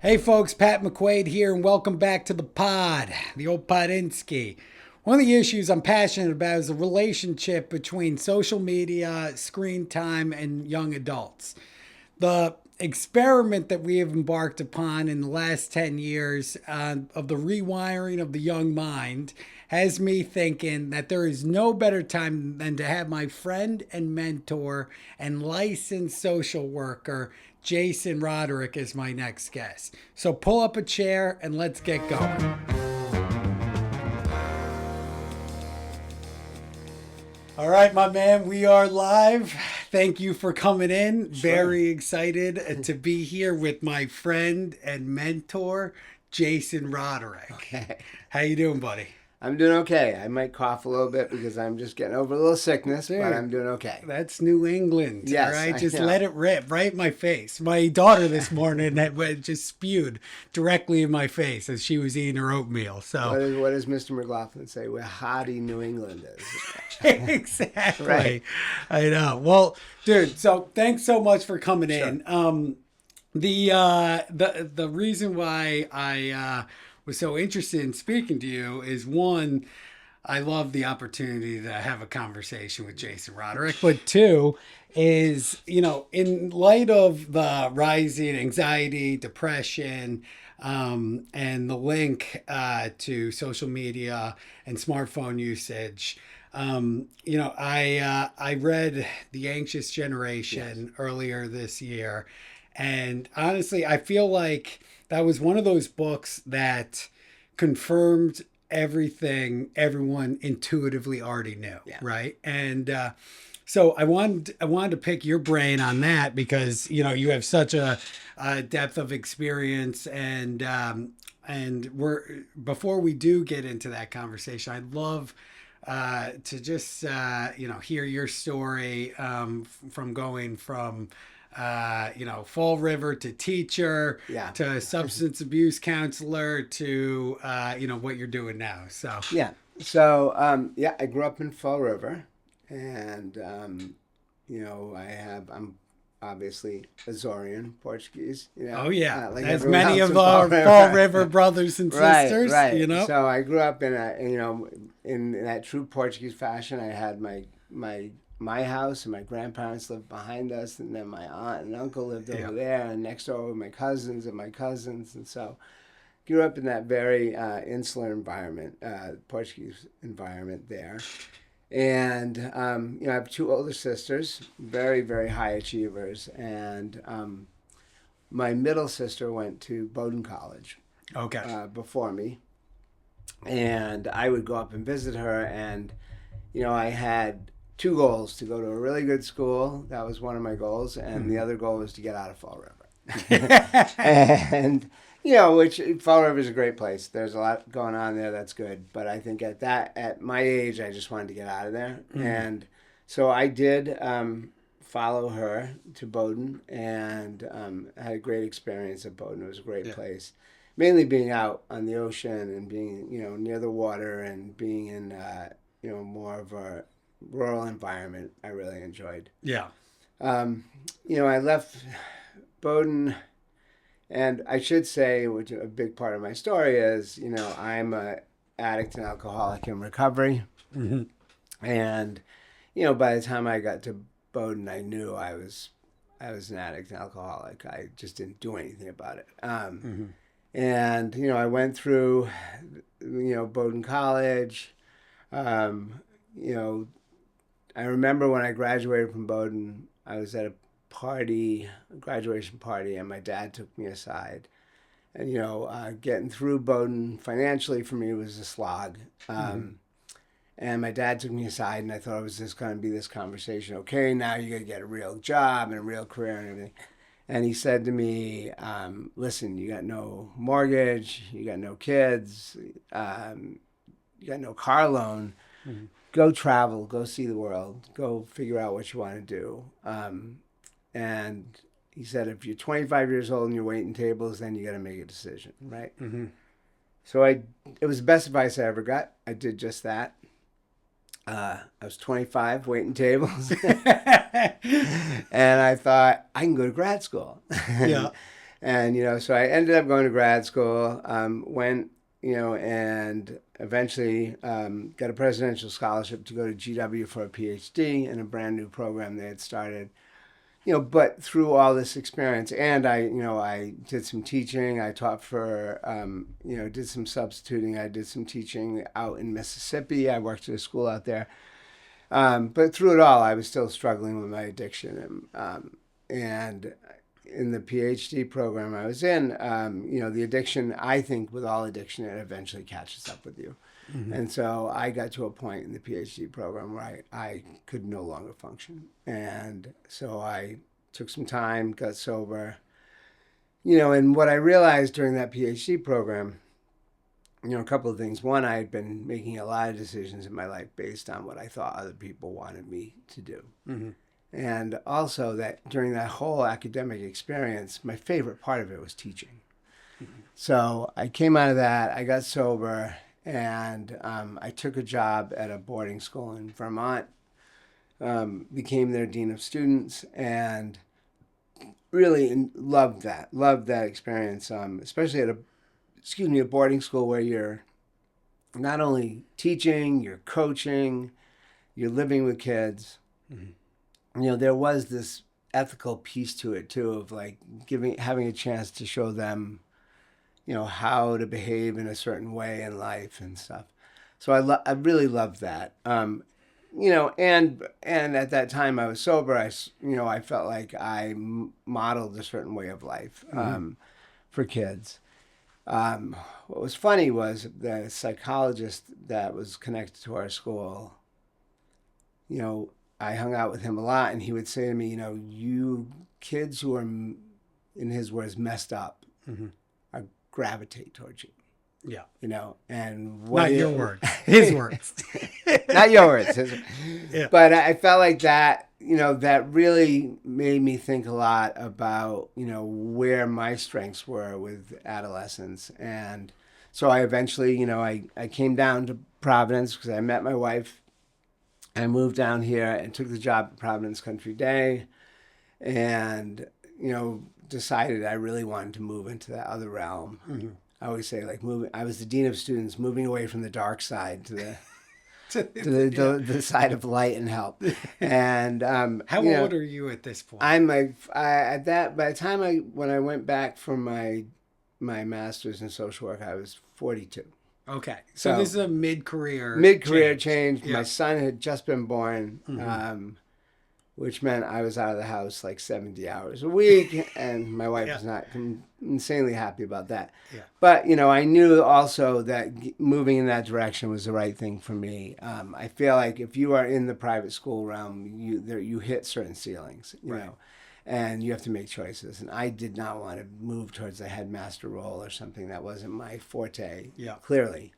Hey folks, Pat McQuaid here, and welcome back to the pod, the old Podinsky. One of the issues I'm passionate about is the relationship between social media, screen time, and young adults. The experiment that we have embarked upon in the last 10 years of the rewiring of the young mind has me thinking that there is no better time than to have my friend and mentor and licensed social worker, Jason Roderick, as my next guest. So pull up a chair and let's get going. All right, my man, we are live. Thank you for coming in. Sure. Very excited to be here with my friend and mentor, Jason Roderick. Okay. How you doing, buddy? I'm doing okay. I might cough a little bit because I'm just getting over a little sickness, Dude, but I'm doing okay. That's New England. Yes, All right, I just know. let it rip right in my face. My daughter this morning just spewed directly in my face as she was eating her oatmeal. So What does Mr. McLaughlin say? We're haughty New Englanders. exactly. Right. I know. Well, dude, so thanks so much for coming Sure. in. The reason why I was so interested in speaking to you is one, I love the opportunity to have a conversation with Jason Roderick, but two is, in light of the rising anxiety, depression, and the link to social media and smartphone usage. I read The Anxious Generation earlier this year, and honestly, I feel like that was one of those books that confirmed everything everyone intuitively already knew, Yeah. right? And so I wanted to pick your brain on that because you have such a depth of experience, and we're before we do get into that conversation, I'd love to just hear your story from going from Fall River to teacher Yeah. to substance abuse counselor to what you're doing now. So Yeah. So, I grew up in Fall River, and I'm obviously Azorean Portuguese. oh yeah, Like as everyone many else of in our Fall River brothers and Right, sisters. right. So I grew up in that true Portuguese fashion. I had my house, and my grandparents lived behind us, and then my aunt and uncle lived over there, and next door were my cousins and my cousins, and so grew up in that very insular environment, Portuguese environment there. And I have two older sisters, very, very high achievers, and my middle sister went to Bowdoin College Okay. before me, and I would go up and visit her, and I had two goals: to go to a really good school. That was one of my goals, and the other goal was to get out of Fall River. And which Fall River is a great place. There's a lot going on there that's good, but I think at my age, I just wanted to get out of there, and so I did follow her to Bowdoin, and had a great experience at Bowdoin. It was a great place, mainly being out on the ocean and being near the water and being in more of a rural environment. I really enjoyed. Yeah. I left Bowdoin, and I should say, which a big part of my story is, I'm a addict and alcoholic in recovery, and by the time I got to Bowdoin, I knew I was an addict and alcoholic. I just didn't do anything about it. And I went through Bowdoin College. I remember when I graduated from Bowdoin, I was at a graduation party, and my dad took me aside. And getting through Bowdoin financially for me was a slog. And my dad took me aside, and I thought it was just going to be this conversation. Okay, now you got to get a real job and a real career and everything. And he said to me, listen, you got no mortgage, you got no kids, you got no car loan. Go travel, go see the world, go figure out what you want to do. And he said, if you're 25 years old and you're waiting tables, then you got to make a decision, right? So it was the best advice I ever got. I did just that. I was 25, waiting tables. And I thought, I can go to grad school. Yeah. And, so I ended up going to grad school, went, and eventually got a presidential scholarship to go to GW for a PhD in a brand new program they had started. But through all this experience, and I did some teaching. I taught for, did some substituting. I did some teaching out in Mississippi. I worked at a school out there. But through it all, I was still struggling with my addiction. And in the PhD program I was in, the addiction, I think with all addiction, it eventually catches up with you. Mm-hmm. And so I got to a point in the PhD program where I could no longer function. And so I took some time, got sober, and what I realized during that PhD program, a couple of things. One, I had been making a lot of decisions in my life based on what I thought other people wanted me to do. Mm-hmm. And also that during that whole academic experience, my favorite part of it was teaching. Mm-hmm. So I came out of that, I got sober, and I took a job at a boarding school in Vermont, became their dean of students, and really loved that experience, especially at a boarding school where you're not only teaching, you're coaching, you're living with kids. Mm-hmm. There was this ethical piece to it too, of like having a chance to show them, how to behave in a certain way in life and stuff. So I really loved that. And at that time I was sober. I felt like I modeled a certain way of life for kids. What was funny was the psychologist that was connected to our school, I hung out with him a lot, and he would say to me, you kids who are, in his words, messed up, mm-hmm. are gravitate towards you. Yeah. And not your words, his words. Not your words. Yeah. But I felt like that, that really made me think a lot about, where my strengths were with adolescence. And so I eventually, I came down to Providence because I met my wife. I moved down here and took the job at Providence Country Day, and, decided I really wanted to move into that other realm. Mm-hmm. I always say, like, I was the dean of students, moving away from the dark side to the the side of light and help. And how old are you at this point? I'm by the time when I went back for my master's in social work, I was 42. Okay, so this is a mid-career change. Yeah. My son had just been born, mm-hmm. Which meant I was out of the house like 70 hours a week, and my wife was not insanely happy about that. Yeah. But, I knew also that moving in that direction was the right thing for me. I feel like if you are in the private school realm, you hit certain ceilings, you know, and you have to make choices. And I did not want to move towards a headmaster role or something that wasn't my forte, clearly.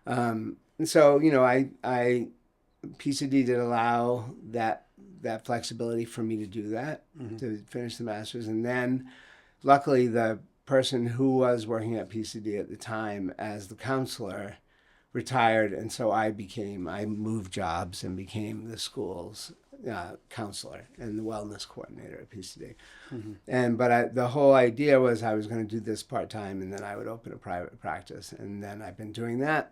And so, I PCD did allow that flexibility for me to do that, mm-hmm. to finish the master's. And then luckily the person who was working at PCD at the time as the counselor retired. And so I moved jobs and became the school's counselor and the wellness coordinator at PCD. Mm-hmm. But the whole idea was I was going to do this part-time, and then I would open a private practice. And then I've been doing that.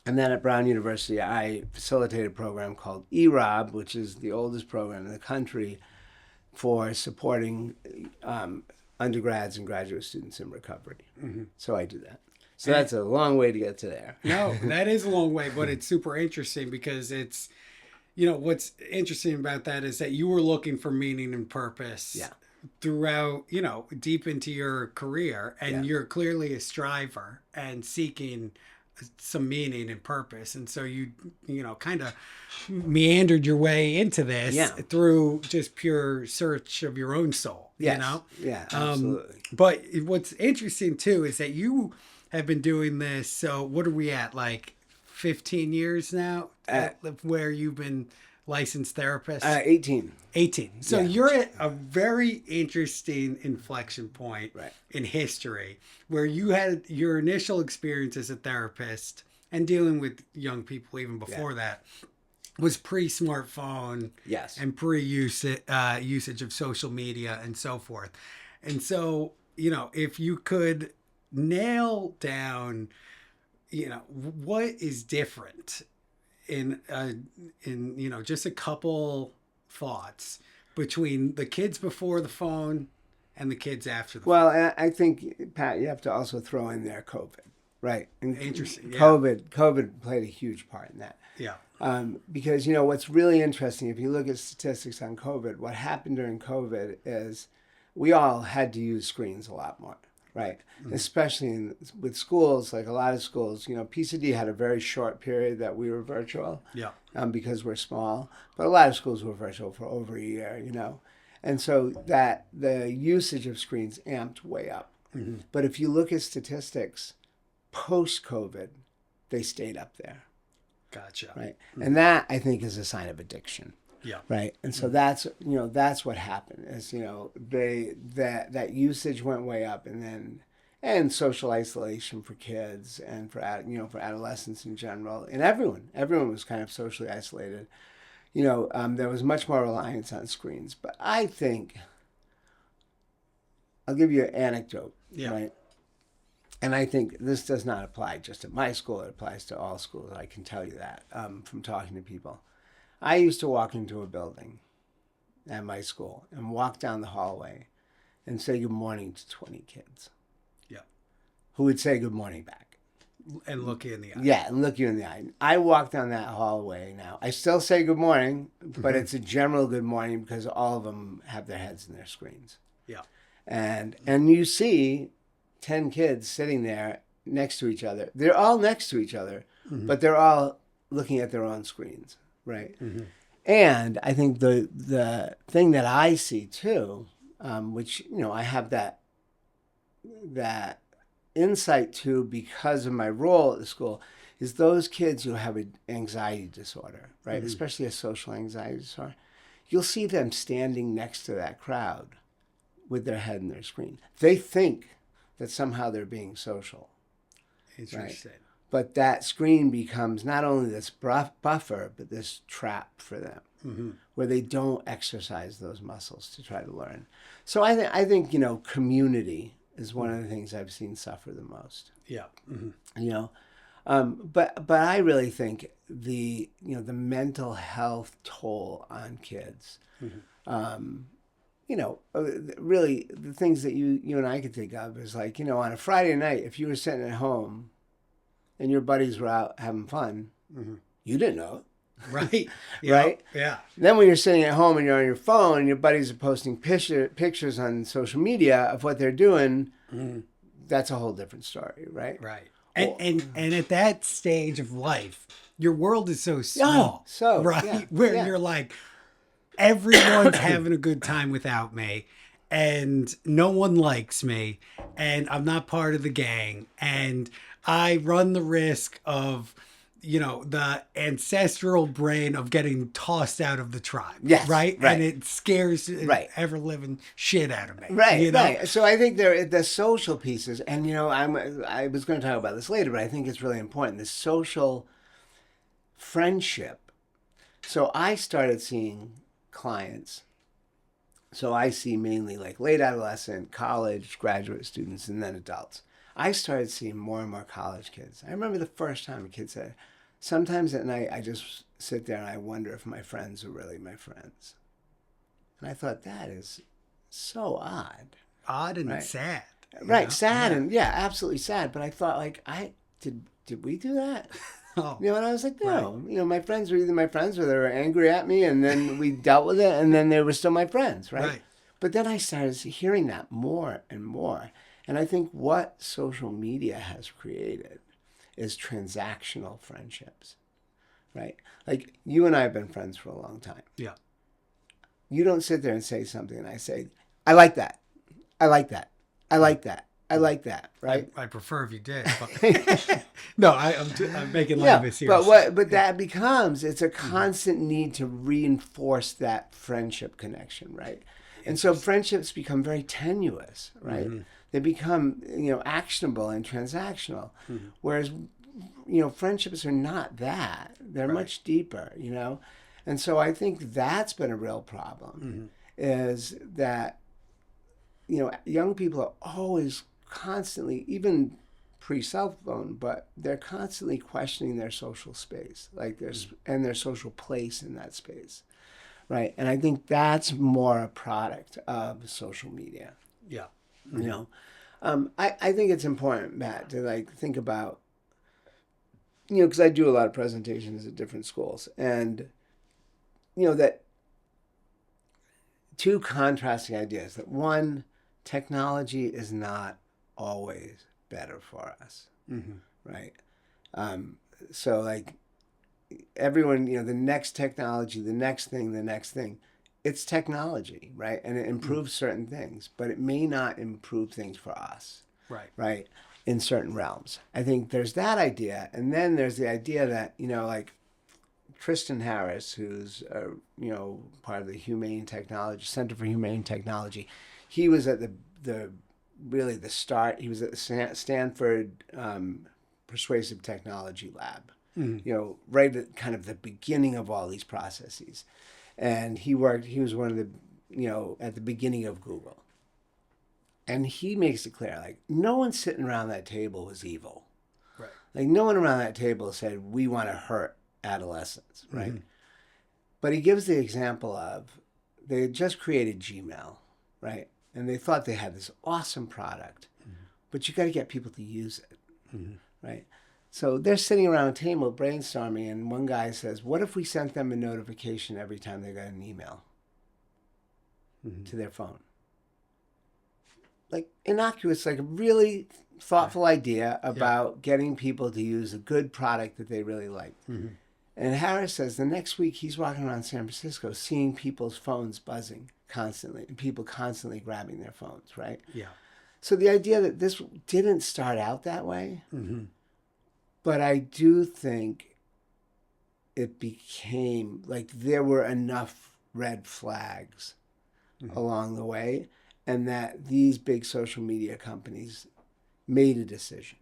And then at Brown University, I facilitated a program called EROB, which is the oldest program in the country for supporting undergrads and graduate students in recovery. Mm-hmm. So I do that. So that's a long way to get to there. No, that is a long way, but it's super interesting because it's, what's interesting about that is that you were looking for meaning and purpose throughout, deep into your career, and you're clearly a striver and seeking some meaning and purpose. And so you kind of meandered your way into this through just pure search of your own soul, Yeah, absolutely. But what's interesting too is that you have been doing this. So what are we at? Like 15 years now where you've been licensed therapist? 18. So you're at a very interesting inflection point in history where you had your initial experience as a therapist and dealing with young people even before that was pre-smartphone and pre-usage of social media and so forth. And so if you could nail down, what is different in just a couple thoughts between the kids before the phone and the kids after the phone. Well, I think, Pat, you have to also throw in there COVID, right? And Interesting. Yeah. COVID played a huge part in that. Yeah. Because, what's really interesting, if you look at statistics on COVID, what happened during COVID is we all had to use screens a lot more, right? Mm-hmm. Especially with schools, like a lot of schools, PCD had a very short period that we were virtual. Yeah. Because we're small. But a lot of schools were virtual for over a year, And so that the usage of screens amped way up. Mm-hmm. But if you look at statistics, post-COVID, they stayed up there. Gotcha. Right. Mm-hmm. And that, I think, is a sign of addiction. Yeah. Right. And so that's what happened is, that usage went way up, and social isolation for kids and for adolescents in general, and everyone was kind of socially isolated. There was much more reliance on screens. But I think, I'll give you an anecdote, right? And I think this does not apply just at my school. It applies to all schools. I can tell you that from talking to people. I used to walk into a building at my school and walk down the hallway and say good morning to 20 kids. Yeah. Who would say good morning back. And look you in the eye. Yeah, and look you in the eye. I walk down that hallway now. I still say good morning, but it's a general good morning because all of them have their heads in their screens. Yeah. And you see 10 kids sitting there next to each other. They're all next to each other, but they're all looking at their own screens, right? Mm-hmm. And I think the thing that I see too, which, I have that insight to because of my role at the school, is those kids who have an anxiety disorder, right? Mm-hmm. Especially a social anxiety disorder. You'll see them standing next to that crowd with their head in their screen. They think that somehow they're being social. Interesting. Right? But that screen becomes not only this buffer, but this trap for them, where they don't exercise those muscles to try to learn. So I think community is one of the things I've seen suffer the most. Yeah. But I really think the mental health toll on kids. Really the things that you and I could think of is like, on a Friday night, if you were sitting at home and your buddies were out having fun, you didn't know it. Right. Right? Yeah. Then when you're sitting at home and you're on your phone and your buddies are posting pictures on social media of what they're doing, that's a whole different story, right? Right. And at that stage of life, your world is so small. Right? Yeah, Where you're like, everyone's having a good time without me, and no one likes me, and I'm not part of the gang, and I run the risk of, the ancestral brain of getting tossed out of the tribe. Yes, right? Right. And it scares ever living shit out of me. Right. Right. So I think the social pieces, and I was going to talk about this later, but I think it's really important. The social friendship. So I started seeing clients. So I see mainly like late adolescent, college, graduate students, and then adults. I started seeing more and more college kids. I remember the first time a kid said, sometimes at night I just sit there and I wonder if my friends are really my friends. And I thought, that is so odd. Odd and sad. Right, sad and absolutely sad. But I thought, like, did we do that? Oh, and I was like, no. Right. My friends were either my friends or they were angry at me, and then we dealt with it, and then they were still my friends, right? But then I started hearing that more and more. And I think what social media has created is transactional friendships, right? Like, you and I have been friends for a long time. Yeah. You don't sit there and say something, and I say, I like that. I like that. I like that. I like that, right? I prefer if you did. But no, I'm making light of it here. But that becomes, it's a constant need to reinforce that friendship connection, right? And so friendships become very tenuous, right? Mm-hmm. They become, actionable and transactional. Mm-hmm. Whereas, friendships are not that. They're much deeper, And so I think that's been a real problem, is that young people are always constantly, even pre-cell phone, but they're constantly questioning their social space, like and their social place in that space, right? And I think that's more a product of social media. Yeah. I think it's important, Matt, to like think about, because I do a lot of presentations at different schools, and that two contrasting ideas. That one, technology is not always better for us, right? So like everyone, the next technology, the next thing, it's technology, right? And it improves certain things, but it may not improve things for us, right? In certain realms. I think there's that idea, and then there's the idea that like Tristan Harris, who's part of the Humane Technology Center for Humane Technology, he was at the start. He was at the Stanford Persuasive Technology Lab, right at kind of the beginning of all these processes, and he was one of the at the beginning of Google, and he makes it clear, like, no one sitting around that table was evil, right? Like, no one around that table said we want to hurt adolescents, right? But he gives the example of they had just created Gmail, right? And they thought they had this awesome product, but you got to get people to use it, right? So they're sitting around a table brainstorming, and one guy says, what if we sent them a notification every time they got an email to their phone? Like, innocuous, like a really thoughtful idea about getting people to use a good product that they really liked. And Harris says the next week he's walking around San Francisco seeing people's phones buzzing constantly and people constantly grabbing their phones, right? Yeah. So the idea that this didn't start out that way, but I do think it became like there were enough red flags along the way, and that these big social media companies made a decision,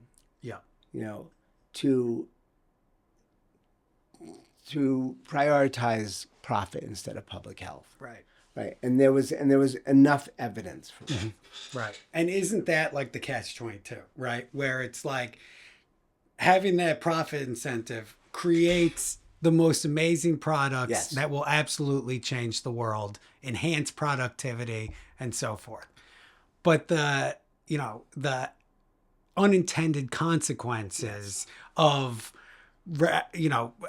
to prioritize profit instead of public health. Right. And there was enough evidence for that. Right. And isn't that like the catch-22, right? Where it's like having that profit incentive creates the most amazing products that will absolutely change the world, enhance productivity, and so forth. But the unintended consequences of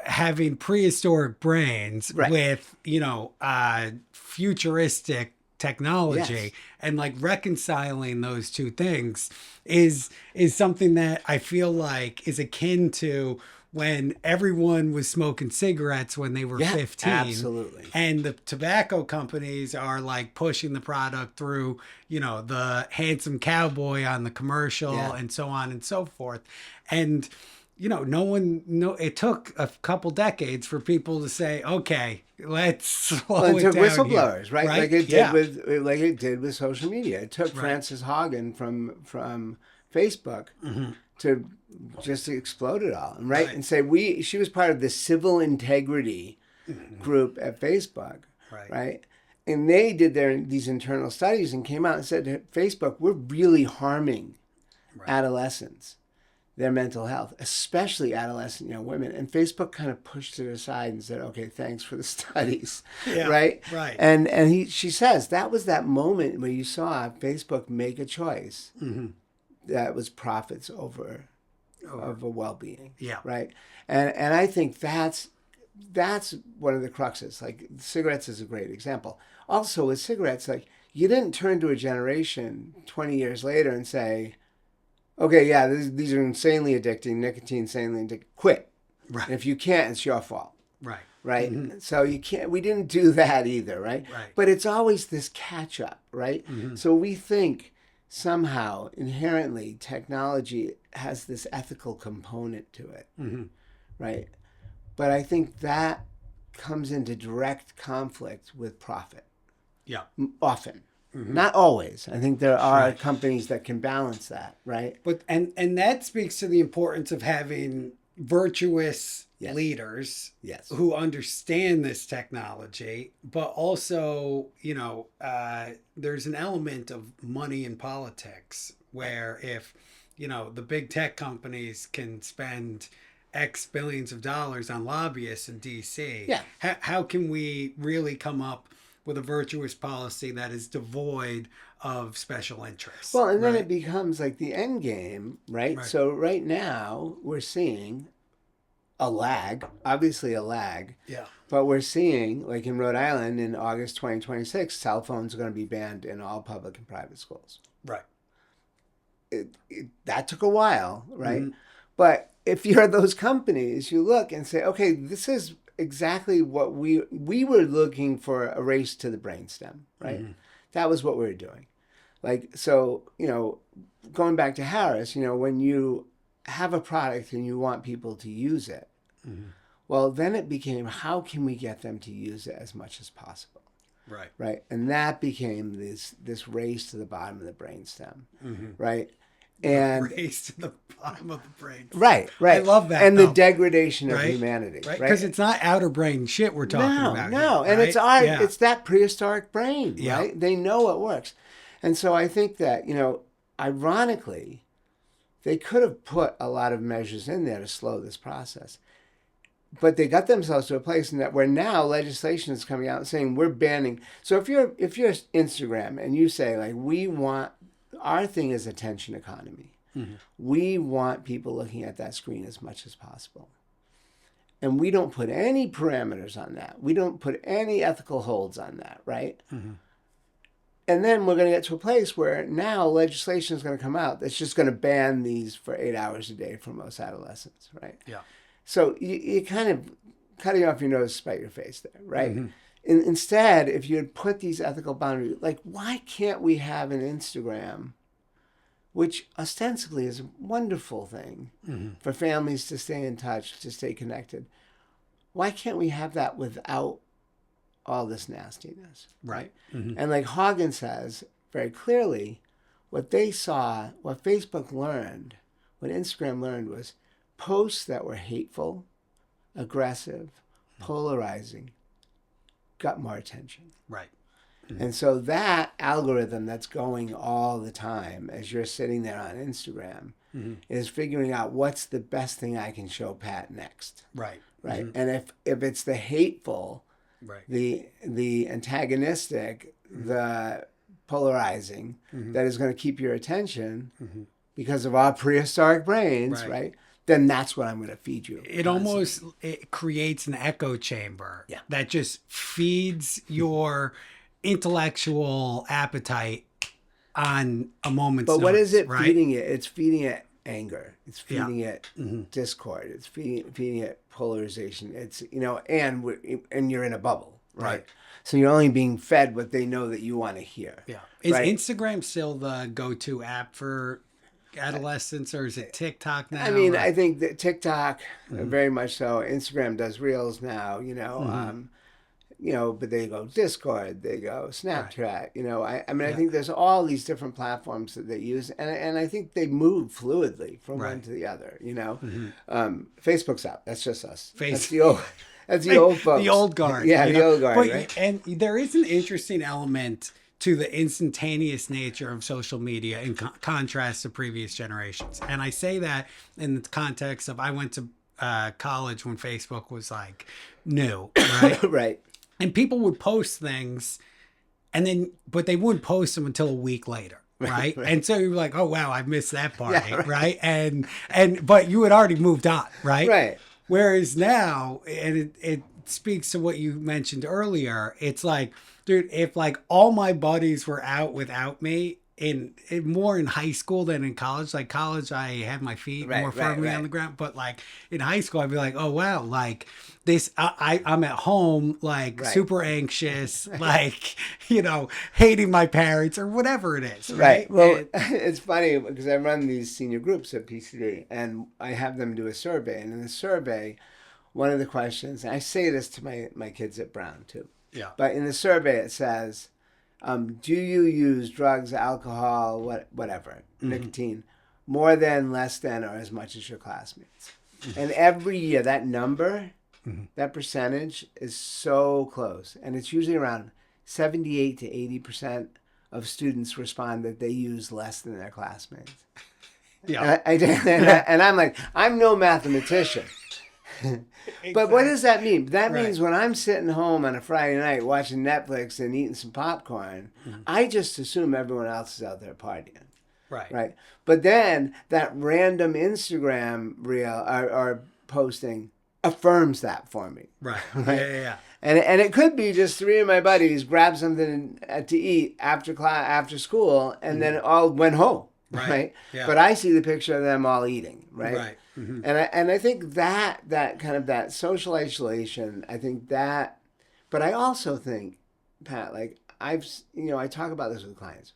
having prehistoric brains with futuristic technology and like reconciling those two things is something that I feel like is akin to when everyone was smoking cigarettes when they were 15. Absolutely. And the tobacco companies are like pushing the product through, the handsome cowboy on the commercial and so on and so forth. And it took a couple decades for people to say, okay, let's slow it down. It took whistleblowers, right? Right? Like it did with social media. It took Frances Haugen from Facebook to just explode it all, right? And say she was part of the civil integrity group at Facebook, right? And they did these internal studies and came out and said to Facebook, we're really harming adolescents, their mental health, especially adolescent young women. And Facebook kind of pushed it aside and said, okay, thanks for the studies, right? And she says that was that moment where you saw Facebook make a choice that was profits over well-being, right? And I think that's one of the cruxes. Like cigarettes is a great example. Also with cigarettes, like you didn't turn to a generation 20 years later and say, okay, these are insanely addicting, nicotine insanely addicting, quit. Right. And if you can't, it's your fault. Right. So we didn't do that either, right? But it's always this catch up, right? So we think somehow inherently technology has this ethical component to it, right? But I think that comes into direct conflict with profit. Often. Not always. I think there are companies that can balance that, right? But and that speaks to the importance of having virtuous Yes. leaders Yes. who understand this technology, but also, there's an element of money in politics where if, the big tech companies can spend X billions of dollars on lobbyists in DC, Yeah. how can we really come up with a virtuous policy that is devoid of special interests? Well, and then right? it becomes like the end game, right? Right. So right now we're seeing a lag, obviously a lag. Yeah. But we're seeing, like in Rhode Island in August 2026, cell phones are going to be banned in all public and private schools. Right. That took a while, right? Mm-hmm. But if you're those companies, you look and say, okay, this is exactly what we were looking for, a race to the brainstem, right? Mm-hmm. That was what we were doing. Like, so, going back to Harris, when you have a product and you want people to use it, Mm-hmm. well, then it became, how can we get them to use it as much as possible? Right. Right. And that became this race to the bottom of the brainstem. Mm-hmm. Right. And race to the bottom of the brain. Right. I love that. And though. the degradation of right? humanity. Right. Because it's not outer brain shit we're talking about. No. Here, And right? it's that prehistoric brain. Yeah. Right. They know it works. And so I think that, ironically, they could have put a lot of measures in there to slow this process. But they got themselves to a place in that where now legislation is coming out saying we're banning. So if you're Instagram and you say, like, we want, our thing is attention economy. Mm-hmm. We want people looking at that screen as much as possible. And we don't put any parameters on that. We don't put any ethical holds on that, right? Mm-hmm. And then we're going to get to a place where now legislation is going to come out that's just going to ban these for 8 hours a day for most adolescents, right? Yeah. So you kind of cutting off your nose to spite your face there, right? Mm-hmm. Instead, if you had put these ethical boundaries, like, why can't we have an Instagram, which ostensibly is a wonderful thing Mm-hmm. for families to stay in touch, to stay connected? Why can't we have that without all this nastiness? Right. Mm-hmm. And like Hagen says very clearly, what they saw, what Facebook learned, what Instagram learned was posts that were hateful, aggressive, polarizing got more attention. Right. Mm-hmm. And so that algorithm that's going all the time as you're sitting there on Instagram mm-hmm. is figuring out what's the best thing I can show Pat next. Right. Right. Mm-hmm. And if it's the hateful, right. the antagonistic, mm-hmm. the polarizing mm-hmm. that is going to keep your attention mm-hmm. because of our prehistoric brains, right? Then that's what I'm going to feed you. It almost creates an echo chamber that just feeds your intellectual appetite on a moment's But what notice, is it right? feeding it? It's feeding it anger. It's feeding it mm-hmm. discord. It's feeding it polarization. It's, and you're in a bubble, right? So you're only being fed what they know that you want to hear. Yeah. Is Instagram still the go-to app for adolescents, or is it TikTok now? I mean, I think that TikTok, mm-hmm. very much so. Instagram does Reels now, mm-hmm. But they go Discord, they go Snapchat, I think there's all these different platforms that they use, and I think they move fluidly from one to the other, mm-hmm. Facebook's out. That's just us. That's the old folks. The old guard. Yeah, the old guard, right? And there is an interesting element to the instantaneous nature of social media in contrast to previous generations. And I say that in the context of I went to college when Facebook was like new, right? Right. And people would post things but they wouldn't post them until a week later. Right? And so you're like, oh wow, I missed that party. Yeah, right. But you had already moved on, right? Right. Whereas now, and it speaks to what you mentioned earlier, it's like, dude, if like all my buddies were out without me in more in high school than in college, like college, I had my feet more firmly on the ground, but like in high school, I'd be like, oh wow, like this, I'm at home, like super anxious, like, hating my parents or whatever it is. Right. Well, it's funny because I run these senior groups at PCD and I have them do a survey, and in the survey, one of the questions, and I say this to my kids at Brown too. Yeah. But in the survey, it says, do you use drugs, alcohol, whatever, mm-hmm. nicotine, more than, less than, or as much as your classmates? And every year, that number, Mm-hmm. that percentage is so close. And it's usually around 78 to 80% of students respond that they use less than their classmates. Yeah. And I'm like, I'm no mathematician. But what does that mean? That Right. means when I'm sitting home on a Friday night watching Netflix and eating some popcorn, I just assume everyone else is out there partying. Right. Right. But then that random Instagram reel or posting affirms that for me. Right. Right? Yeah. And it could be just three of my buddies grabbed something to eat after class, after school, and then all went home. Right. Yeah. But I see the picture of them all eating. Right. Right. Mm-hmm. And I think that kind of that social isolation, I think that, but I also think, Pat, like I talk about this with clients.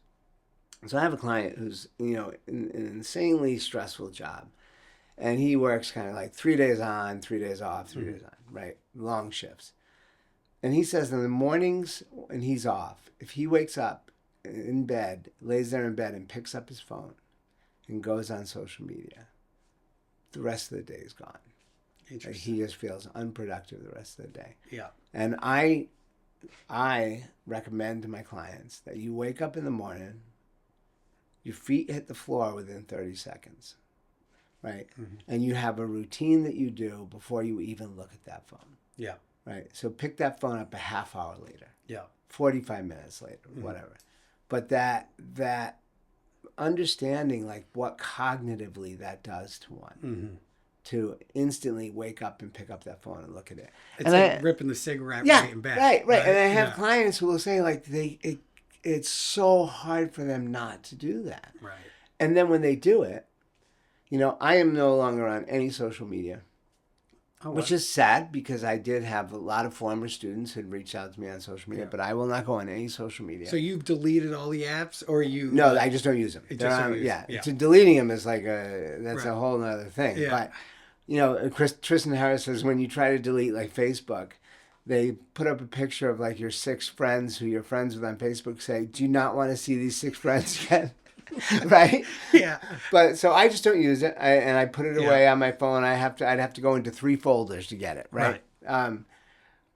So I have a client who's, in an insanely stressful job, and he works kind of like 3 days on, 3 days off, 3 days on, right? Long shifts. And he says in the mornings when he's off, if he wakes up in bed, lays there in bed and picks up his phone and goes on social media, the rest of the day is gone. Like he just feels unproductive the rest of the day. Yeah. And I recommend to my clients that you wake up in the morning, your feet hit the floor within 30 seconds, right? Mm-hmm. And you have a routine that you do before you even look at that phone. Yeah. Right? So pick that phone up a half hour later. Yeah. 45 minutes later, whatever. But that understanding like what cognitively that does to one, to instantly wake up and pick up that phone and look at it. It's and like ripping the cigarette right in bed. Right. And I have clients who will say like it's so hard for them not to do that. Right. And then when they do it, I am no longer on any social media. Which is sad because I did have a lot of former students who'd reached out to me on social media, but I will not go on any social media. So you've deleted all the apps, or you? No, I just don't use them. So deleting them is like that's a whole other thing. Yeah. But Tristan Harris says when you try to delete like Facebook, they put up a picture of like your 6 friends who you're friends with on Facebook. Say, do you not want to see these 6 friends again? Right? Yeah. But so I just don't use it, and I put it away on my phone. I'd have to go into 3 folders to get it. Right.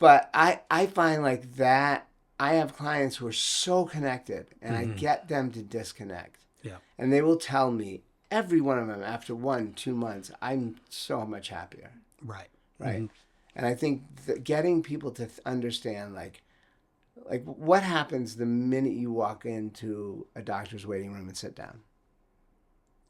But I find like that I have clients who are so connected, and I get them to disconnect. Yeah. And they will tell me, every one of them, after 1-2 months, I'm so much happier. Right. Right. Mm-hmm. And I think getting people to understand like what happens the minute you walk into a doctor's waiting room and sit down?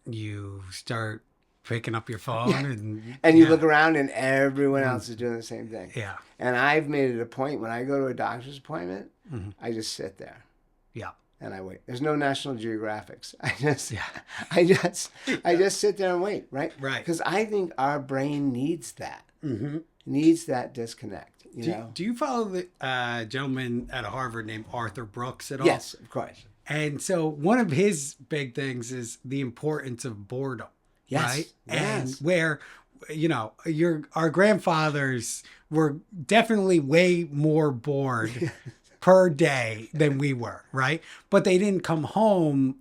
You start picking up your phone and you look around and everyone else is doing the same thing. Yeah. And I've made it a point when I go to a doctor's appointment, I just sit there. Yeah. And I wait. There's no National Geographics. I just sit there and wait, right? Right. Because I think our brain needs that. Mm-hmm. Needs that disconnect. Do you follow the gentleman at Harvard named Arthur Brooks at all? Yes, of course. And so one of his big things is the importance of boredom. Yes. Right? Yes. And where, our grandfathers were definitely way more bored per day than we were, right? But they didn't come home,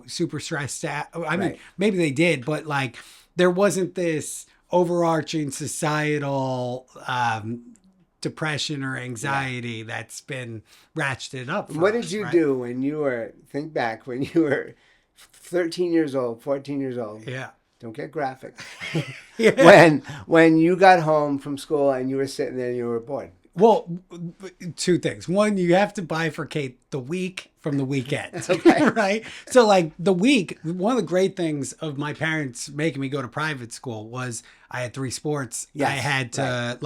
super stressed out. I mean, maybe they did, but like there wasn't this overarching societal depression or anxiety that's been ratcheted up. What did you do when you were 13 years old, 14 years old? Yeah. Don't get graphic. Yeah. When you got home from school and you were sitting there and you were bored. Well, 2 things. One, you have to bifurcate the week from the weekend, right? So like the week, one of the great things of my parents making me go to private school was I had 3 sports. Yes, I had to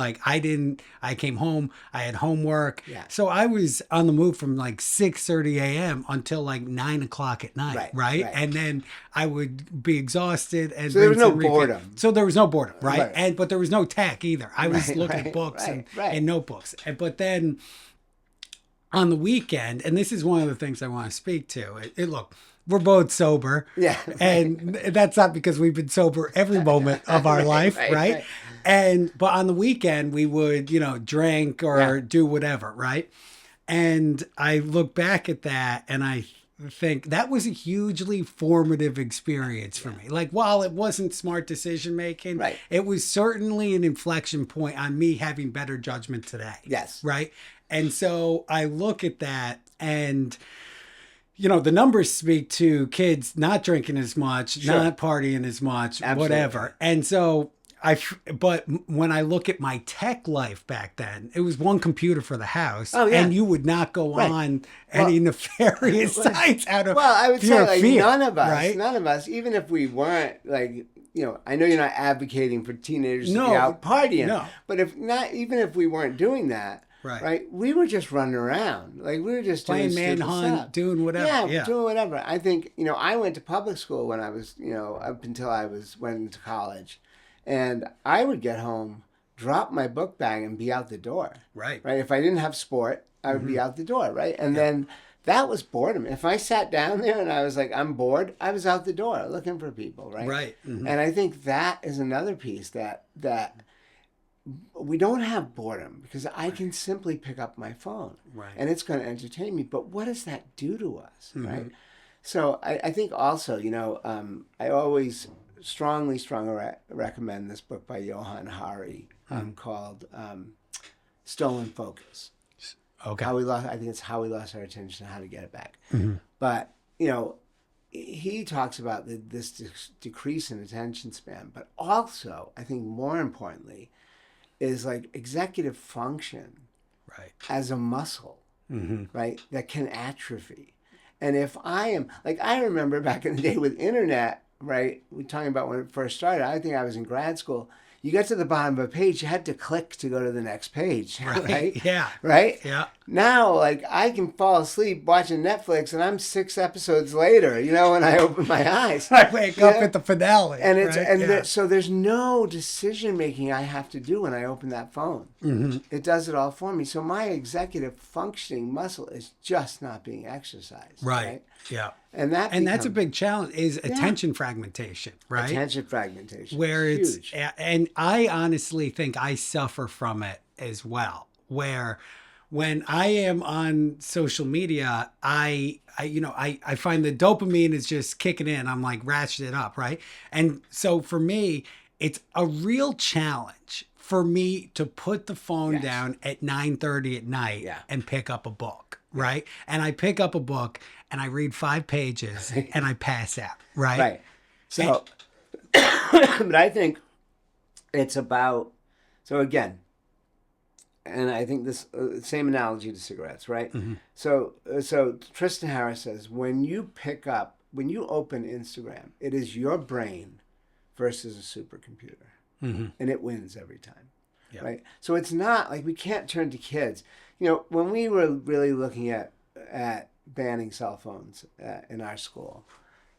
I came home, I had homework. Yeah. So I was on the move from like 6:30 a.m. until like 9 o'clock at night. Right. And then I would be exhausted. And so there was no boredom. So there was no boredom. Right. But there was no tech either. I was looking at books and notebooks. But then on the weekend, and this is one of the things I want to speak to. Look, we're both sober. Yeah. And that's not because we've been sober every moment of our life, right? But on the weekend, we would, drink or do whatever, right? And I look back at that and I think that was a hugely formative experience for me. Like, while it wasn't smart decision making, Right. it was certainly an inflection point on me having better judgment today. Yes. Right. And so I look at that, and the numbers speak to kids not drinking as much, Sure. not partying as much, Absolutely. whatever. And so but when I look at my tech life back then, it was one computer for the house, Oh, yeah. and you would not go Right. on any nefarious sites out of Well, I would say, pure like, fear, none of right? us, even if we weren't, like, I know you're not advocating for teenagers to No. be out partying, No. but even if we weren't doing that, Right. we were just running around. Like, we were just Playing doing stupid manhunt, stuff. doing whatever. Yeah. Doing whatever. I think, I went to public school when I was, up until went into college. And I would get home, drop my book bag, and be out the door. Right. Right. If I didn't have sport, I would be out the door. Right. And then that was boredom. If I sat down there and I was like, I'm bored, I was out the door looking for people. Right. Right. Mm-hmm. And I think that is another piece that we don't have boredom, because I can simply pick up my phone. Right. And it's going to entertain me. But what does that do to us? Right. So I think also, I always strongly recommend this book by Johann Hari called Stolen Focus. Okay. I think it's How We Lost Our Attention and How to Get It Back. But, he talks about this decrease in attention span, but also, I think more importantly, is like executive function Right. as a muscle, right, that can atrophy. And if I remember back in the day with internet, right, we're talking about when it first started, I think I was in grad school, you got to the bottom of a page, you had to click to go to the next page, right? Yeah. Right? Yeah. Now, like, I can fall asleep watching Netflix, and I'm 6 episodes later, when I open my eyes. I wake up at the finale. And it's right? so there's no decision making I have to do when I open that phone. It does it all for me. So my executive functioning muscle is just not being exercised. Right. Yeah. And that's a big challenge, is attention fragmentation, right? Attention fragmentation. Where huge. and I honestly think I suffer from it as well, where when I am on social media, I find the dopamine is just kicking in. I'm like ratcheted up, right? And so for me, it's a real challenge for me to put the phone down at 9:30 at night and pick up a book, right? And I pick up a book and I read 5 pages and I pass out, right? Right. So, but I think it's about, so again, and I think this same analogy to cigarettes, right? So Tristan Harris says, when you open Instagram, it is your brain versus a supercomputer, and it wins every time, right? So it's not like we can't turn to kids. When we were really looking at banning cell phones in our school,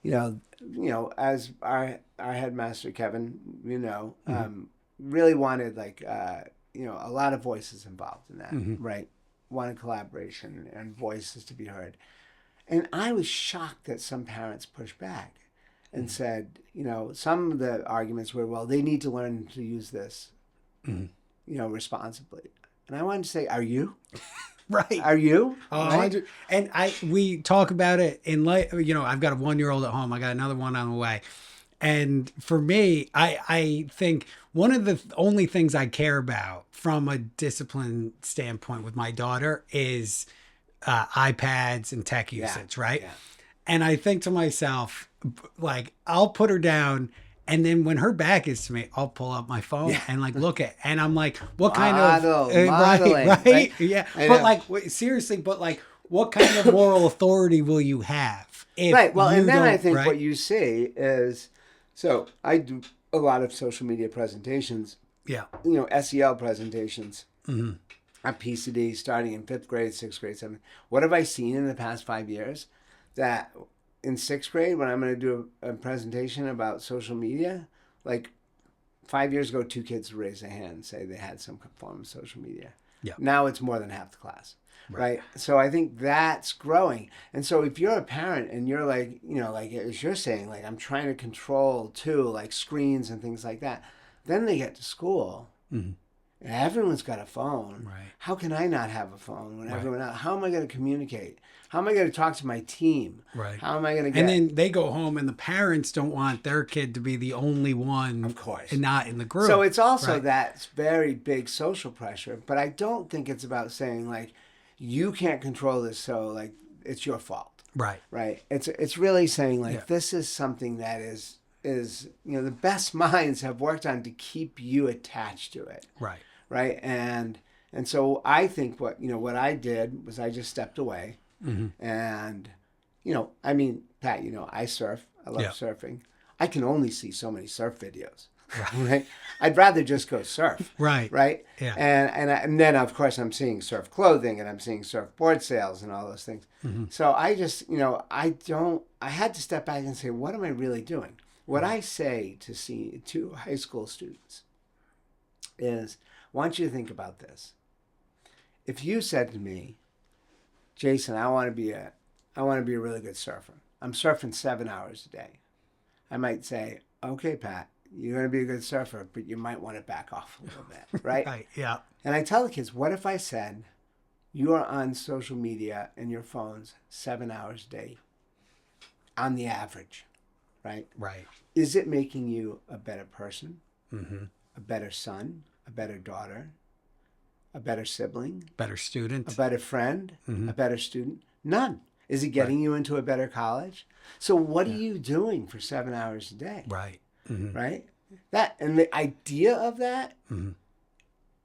as our headmaster Kevin, really wanted a lot of voices involved in that, right? Wanted collaboration and voices to be heard. And I was shocked that some parents pushed back and said, some of the arguments were, well, they need to learn to use this, responsibly. And I wanted to say, are you? Right. Are you? Right? And we talk about it in I've got a 1-year-old at home. I got another one on the way. And for me, I think one of the only things I care about from a discipline standpoint with my daughter is iPads and tech usage, right? Yeah. And I think to myself, like, I'll put her down, and then when her back is to me, I'll pull up my phone and look at, and I'm like, what kind of modeling, right? Yeah. But seriously, what kind of moral authority will you have? Right. Well, and then I think what you see is, so I do a lot of social media presentations. Yeah. SEL presentations. At PCD, starting in 5th grade, 6th grade, 7th. What have I seen in the past 5 years? That in 6th grade, when I'm going to do a presentation about social media, like 5 years ago, 2 kids raised their hand and say they had some form of social media. Yeah. Now it's more than half the class. Right. So I think that's growing. And so if you're a parent and you're like, as you're saying, like, I'm trying to control too, like screens and things like that, then they get to school Everyone's got a phone. Right. How can I not have a phone when Right. everyone else? How am I going to communicate? How am I going to talk to my team? Right. How am I going to get? And then they go home, and the parents don't want their kid to be the only one, Of course, and not in the group. So it's also right? that very big social pressure. But I don't think it's about saying like, you can't control this, so like it's your fault. Right. Right. It's really saying like, Yeah. this is something that is the best minds have worked on to keep you attached to it. Right. Right. And so I think what I did was I just stepped away. And I mean, Pat, I surf. I love surfing. I can only see so many surf videos. Right. I'd rather just go surf. Right. Right. Yeah. And then of course I'm seeing surf clothing and I'm seeing surfboard sales and all those things. So I just I had to step back and say, what am I really doing? What I say to high school students is, I want you to think about this. If you said to me, Jason, I want to be a really good surfer. I'm surfing 7 hours a day. I might say, okay, Pat, you're going to be a good surfer, but you might want to back off a little bit, right? Right. Yeah. And I tell the kids, what if I said, you are on social media and your phones 7 hours a day on the average, right? Right. Is it making you a better person, Mm-hmm. a better son, a better daughter, a better sibling, Better student. a better friend, Mm-hmm. a better student? None. Is it getting you into a better college? So what are you doing for 7 hours a day? Right. Mm-hmm. Right? That, and the idea of that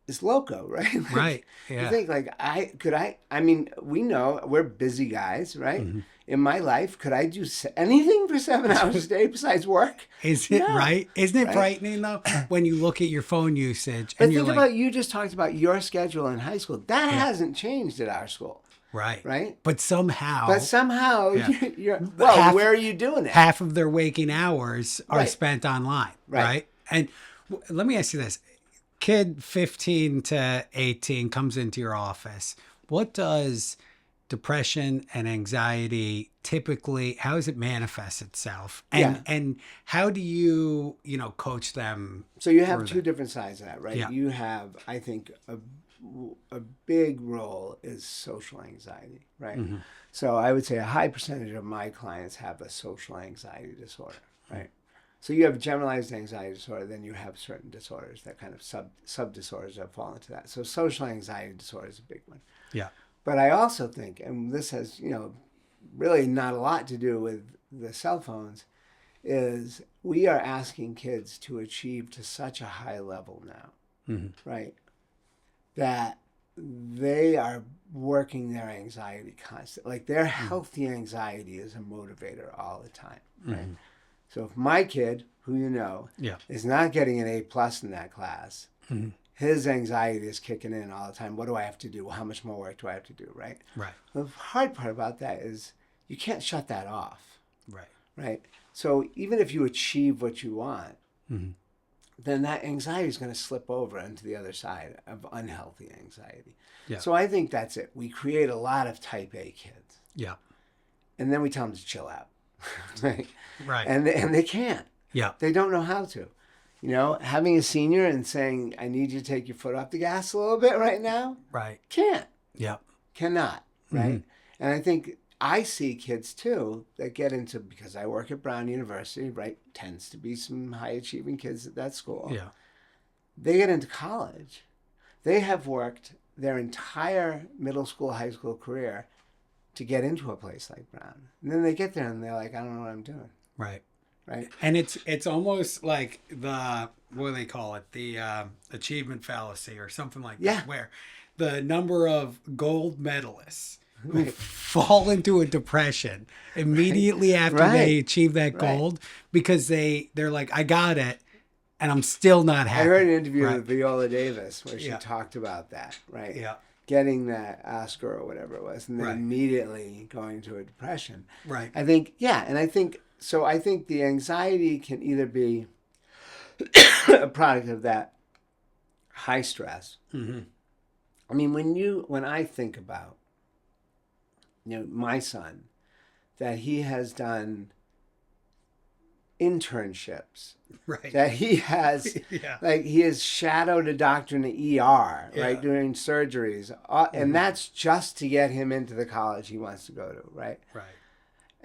is loco, right? Like, Right. Yeah. You think like, I mean, we know we're busy guys, right? In my life, could I do anything for 7 hours a day besides work? Is it No. right? Isn't it Right? frightening though when you look at your phone usage But and you're think like, about, you just talked about your schedule in high school. That hasn't changed at our school, right? right? But somehow, But somehow, Yeah. you're where are you doing it? half of their waking hours are Right. spent online, Right. right? And let me ask you this: kid 15 to 18 comes into your office. What does depression and anxiety typically, how does it manifest itself? And how do you coach them? So you have through two that? different sides of that, right? Yeah. You have, I think, a big role is social anxiety, right? So I would say a high percentage of my clients have a social anxiety disorder, right? So you have generalized anxiety disorder, then you have certain disorders that kind of sub disorders that fall into that. So social anxiety disorder is a big one. Yeah. But I also think, and this has, really not a lot to do with the cell phones, is we are asking kids to achieve to such a high level now, right? That they are working their anxiety constantly. Like their healthy anxiety is a motivator all the time, right? So if my kid, who is not getting an A+ in that class, his anxiety is kicking in all the time. What do I have to do? How much more work do I have to do, right? Right. The hard part about that is you can't shut that off, Right. right? So even if you achieve what you want, then that anxiety is going to slip over into the other side of unhealthy anxiety. Yeah. So I think that's it. We create a lot of type A kids, Yeah. and then we tell them to chill out, right? Right. And they can't. Yeah. They don't know how to. Having a senior and saying, I need you to take your foot off the gas a little bit right now, Right. can't, Yeah. cannot, right? And I think I see kids too that get into, because I work at Brown University, right? Tends to be some high achieving kids at that school. Yeah. They get into college. They have worked their entire middle school, high school career to get into a place like Brown. And then they get there and they're like, I don't know what I'm doing. Right. Right. And it's almost like what do they call it? The achievement fallacy or something like Yeah. that, where the number of gold medalists who fall into a depression immediately after they achieve that gold because they're like, I got it, and I'm still not happy. I heard an interview with Viola Davis where she talked about that, right? Yeah. Getting that Oscar or whatever it was, and then Right. immediately going to a depression. Right. I think, and I think the anxiety can either be a product of that high stress. I mean, when I think about, my son, that he has done internships Right. that he has. Yeah. Like he has shadowed a doctor in the ER, Yeah. right, doing surgeries, and that's just to get him into the college he wants to go to, right? Right.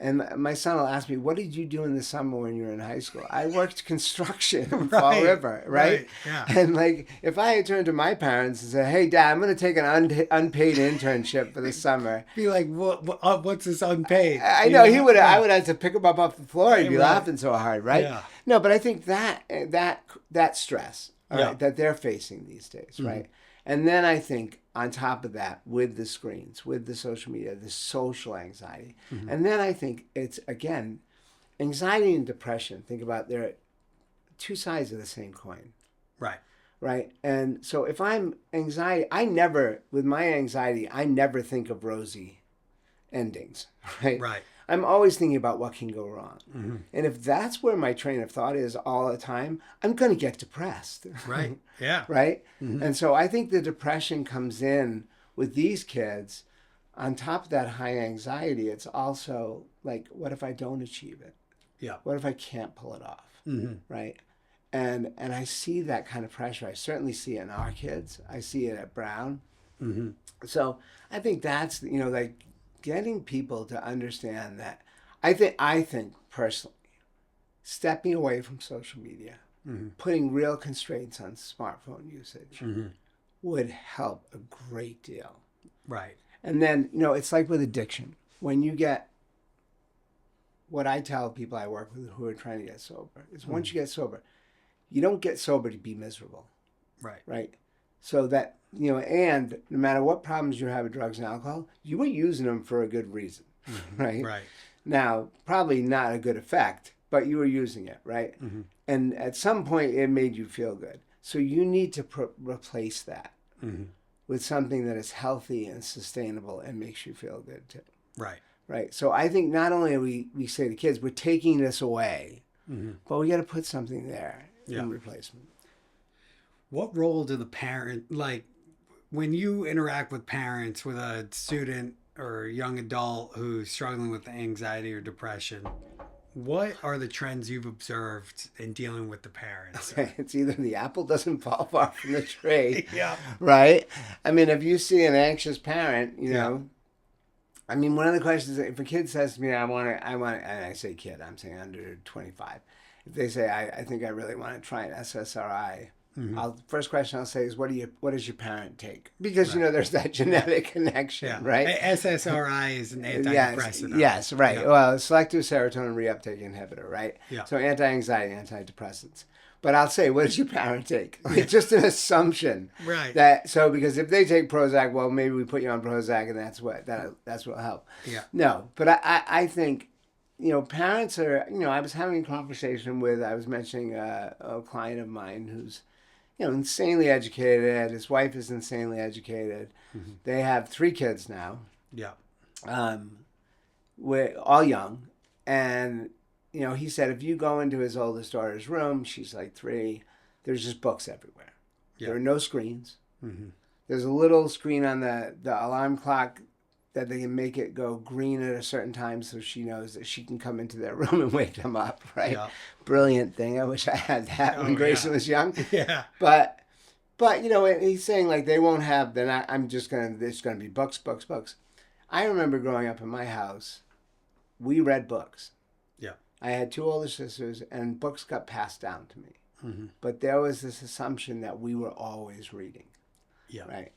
And my son will ask me, "What did you do in the summer when you were in high school?" I worked construction in Fall Right. River, right? Right. Yeah. And like, if I had turned to my parents and said, "Hey, Dad, I'm going to take an unpaid internship for the summer," Be like, what's this unpaid? I You know he would. Yeah. I would have to pick him up off the floor. He'd be Right. laughing so hard, right? Yeah. No, but I think that stress, all Yeah. right, that they're facing these days, right? And then I think on top of that, with the screens, with the social media, the social anxiety, and then I think it's again, anxiety and depression. Think about they're two sides of the same coin. Right. Right. And so if I'm anxiety, I never think of rosy endings. Right. Right. I'm always thinking about what can go wrong. And if that's where my train of thought is all the time, I'm going to get depressed. Right. Yeah. Right. And so I think the depression comes in with these kids. On top of that high anxiety, it's also like, what if I don't achieve it? Yeah. What if I can't pull it off? Right. And I see that kind of pressure. I certainly see it in our kids. I see it at Brown. So I think that's, like getting people to understand that. I think personally, stepping away from social media, putting real constraints on smartphone usage would help a great deal. Right. And then, it's like with addiction. When you get, what I tell people I work with who are trying to get sober is once you get sober, you don't get sober to be miserable. Right. Right. So that, and no matter what problems you have with drugs and alcohol, you were using them for a good reason. Right. Right. Now, probably not a good effect, but you were using it. Right. And at some point it made you feel good. So you need to replace that with something that is healthy and sustainable and makes you feel good too. Right. Right. So I think not only are we say to kids, we're taking this away, but we got to put something there in replacement. What role do the parent, like when you interact with parents with a student or a young adult who's struggling with anxiety or depression, what are the trends you've observed in dealing with the parents? It's either the apple doesn't fall far from the tree. Yeah. Right. I mean, if you see an anxious parent, I mean, one of the questions, if a kid says to me, I want to, and I say kid, I'm saying under 25. If they say, I think I really want to try an SSRI, first question I'll say is, what does your parent take? Because, there's that genetic connection, right? SSRI is an antidepressant. Yes, right. Yeah. Well, selective serotonin reuptake inhibitor, right? Yeah. So anti-anxiety, antidepressants. But I'll say, what does your parent take? It's just an assumption. Right. Because if they take Prozac, well, maybe we put you on Prozac and that's what'll help. Yeah. No, but I think, parents are, I was having a conversation with, I was mentioning a client of mine who's, insanely educated. His wife is insanely educated. They have 3 kids now. Yeah. We're all young. And, he said, if you go into his oldest daughter's room, she's like 3, there's just books everywhere. Yeah. There are no screens. There's a little screen on the alarm clock that they can make it go green at a certain time so she knows that she can come into their room and wake them up, right? Yeah. Brilliant thing. I wish I had that when Grayson was young. Yeah. But he's saying like they won't have, there's going to be books. I remember growing up in my house, we read books. Yeah. I had 2 older sisters and books got passed down to me. But there was this assumption that we were always reading. Yeah. Right.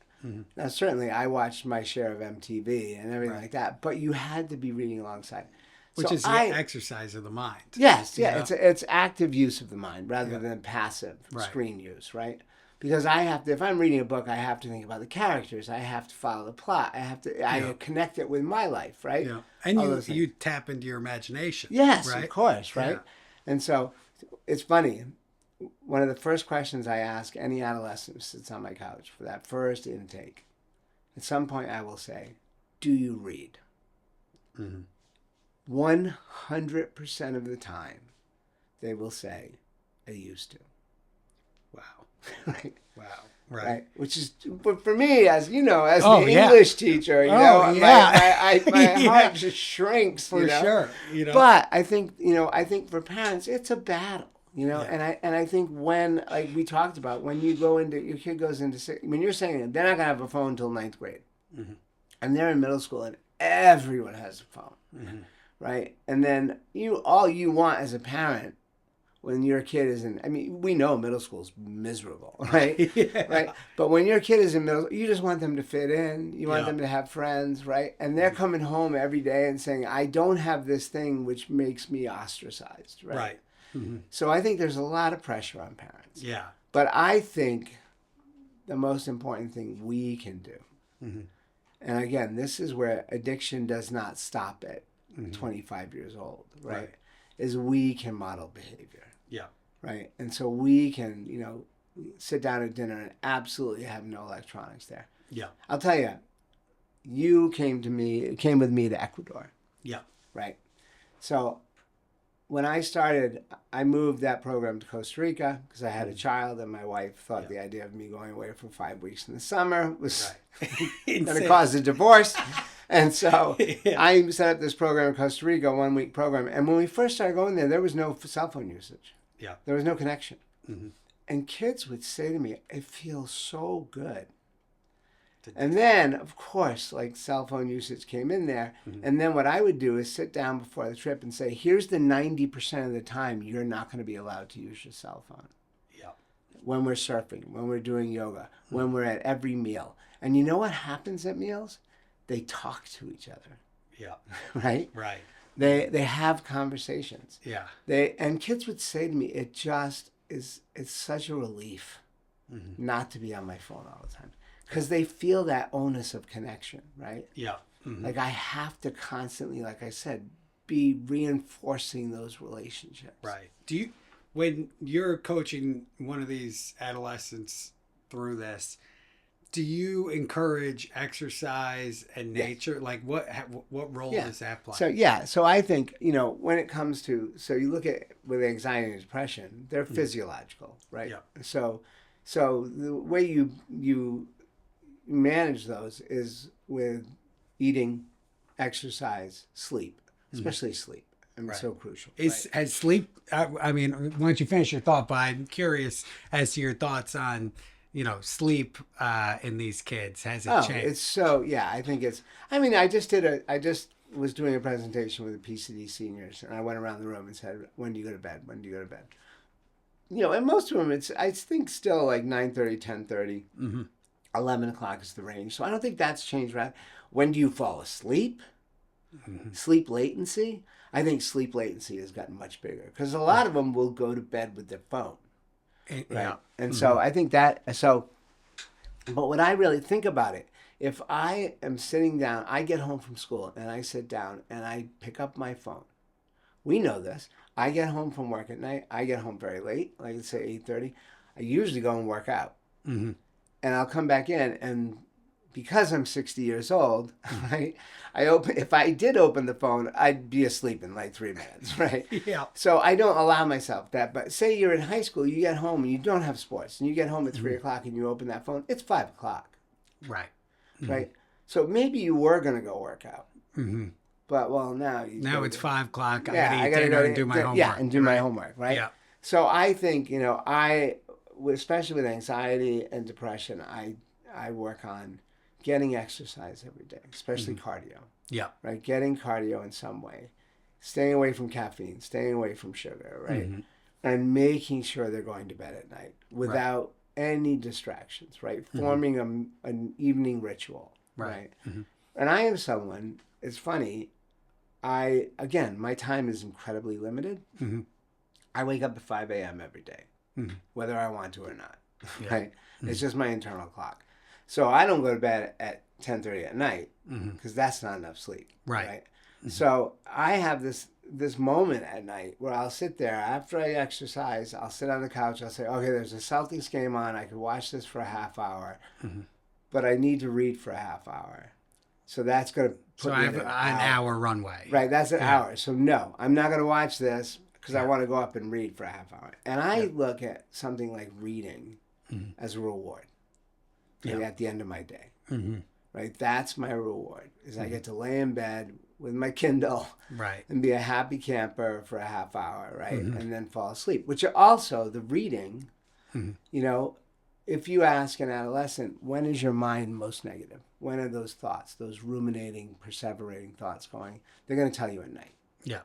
Now, certainly, I watched my share of MTV and everything like that, but you had to be reading alongside. Which is the exercise of the mind. Yes, yeah. It's active use of the mind rather than passive screen use, right? Because if I'm reading a book, I have to think about the characters. I have to follow the plot. I connect it with my life, right? Yeah. And you tap into your imagination. Yes, right? Of course, right? Yeah. And so it's funny. One of the first questions I ask any adolescent who sits on my couch for that first intake, at some point I will say, do you read? 100% of the time, they will say, I used to. Wow. right? Wow. Right. Right. Which is, but for me, as you know, as Oh, the yeah. English teacher, my Yeah. heart just shrinks. For sure. You know. But I think for parents, it's a battle. Yeah. And I think when, like we talked about, when you go into your kid goes into when you're saying they're not gonna have a phone until ninth grade, and they're in middle school, and everyone has a phone, right? And then all you want as a parent when your kid is in, I mean, we know middle school is miserable, right? Yeah. Right. But when your kid is in middle, you just want them to fit in. You want them to have friends, right? And they're coming home every day and saying, I don't have this thing which makes me ostracized, right? Right. Mm-hmm. So I think there's a lot of pressure on parents. Yeah. But I think the most important thing we can do, and again, this is where addiction does not stop at 25 years old, right? Is we can model behavior. Yeah. Right. And so we can, sit down at dinner and absolutely have no electronics there. Yeah. I'll tell you, you came with me to Ecuador. Yeah. Right. So when I started, I moved that program to Costa Rica because I had a child, and my wife thought the idea of me going away for 5 weeks in the summer was going to cause a divorce. And so I set up this program in Costa Rica, a 1 week program. And when we first started going there was no cell phone usage. Yeah. There was no connection. And kids would say to me, it feels so good. And then, of course, like cell phone usage came in there. And then what I would do is sit down before the trip and say, here's the 90% of the time you're not going to be allowed to use your cell phone. Yeah. When we're surfing, when we're doing yoga, when we're at every meal. And you know what happens at meals? They talk to each other. Yeah. Right? Right. They have conversations. Yeah. And kids would say to me, it's such a relief not to be on my phone all the time. Because they feel that onus of connection, right? Yeah. Like I have to constantly, like I said, be reinforcing those relationships. Right. When you're coaching one of these adolescents through this, do you encourage exercise and nature? Like what role does that play? So I think, when it comes to, so you look at with anxiety and depression, they're physiological, right? Yeah. So the way you manage those is with eating, exercise, sleep, especially sleep. And so crucial. Has sleep, I mean, why don't you finish your thought, but I'm curious as to your thoughts on, sleep in these kids. Has it changed? It's so, I think I just was doing a presentation with the PCD seniors, and I went around the room and said, when do you go to bed? When do you go to bed? And most of them, I think still like 9:30, 10:30. 11 o'clock is the range. So I don't think that's changed, right? When do you fall asleep? Sleep latency? I think sleep latency has gotten much bigger because a lot of them will go to bed with their phone. Right? Yeah. And so I think but when I really think about it, if I am sitting down, I get home from school and I sit down and I pick up my phone. We know this. I get home from work at night. I get home very late, like let's say 8:30. I usually go and work out. And I'll come back in, and because I'm 60 years old, right? If I did open the phone, I'd be asleep in like 3 minutes, right? Yeah. So I don't allow myself that. But say you're in high school, you get home and you don't have sports, and you get home at 3 o'clock and you open that phone, it's 5 o'clock. Right. Right. So maybe you were gonna go work out. But now it's 5 o'clock. I gotta go and do my homework. Yeah, and do my homework, right? Yeah. So I think especially with anxiety and depression, I work on getting exercise every day, especially cardio. Yeah. Right? Getting cardio in some way. Staying away from caffeine, staying away from sugar, right? And making sure they're going to bed at night without any distractions, right? Forming an evening ritual, right? And I am someone, it's funny, my time is incredibly limited. I wake up at 5 a.m. every day. Whether I want to or not, right? It's just my internal clock. So I don't go to bed at 10:30 at night because that's not enough sleep, right? So I have this moment at night where I'll sit there after I exercise. I'll sit on the couch. I'll say, okay, there's a Celtics game on. I could watch this for a half hour, but I need to read for a half hour. So that's going to put me I have an hour runway. Right, that's an hour. So no, I'm not going to watch this. because I want to go up and read for a half hour. And I look at something like reading as a reward at the end of my day. Right? That's my reward, is I get to lay in bed with my Kindle and be a happy camper for a half hour, right? And then fall asleep, which are also the reading, you know, if you ask an adolescent, when is your mind most negative? When are those thoughts, those ruminating, perseverating thoughts going? They're going to tell you at night. Yeah.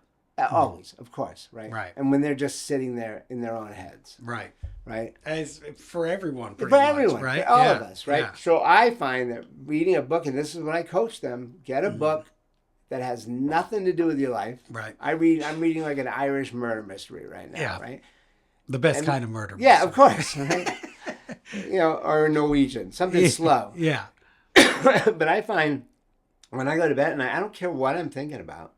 Always, of course, right? Right. And when they're just sitting there in their own heads. Right. Right? As for everyone, pretty for much, everyone, right? For all of us, right? Yeah. So I find that reading a book, and this is when I coach them, get a book that has nothing to do with your life. Right. I'm reading like an Irish murder mystery right now, right? The best kind of murder mystery. Yeah, of course, right? You know, or a Norwegian, something slow. Yeah. But I find when I go to bed, and I don't care what I'm thinking about,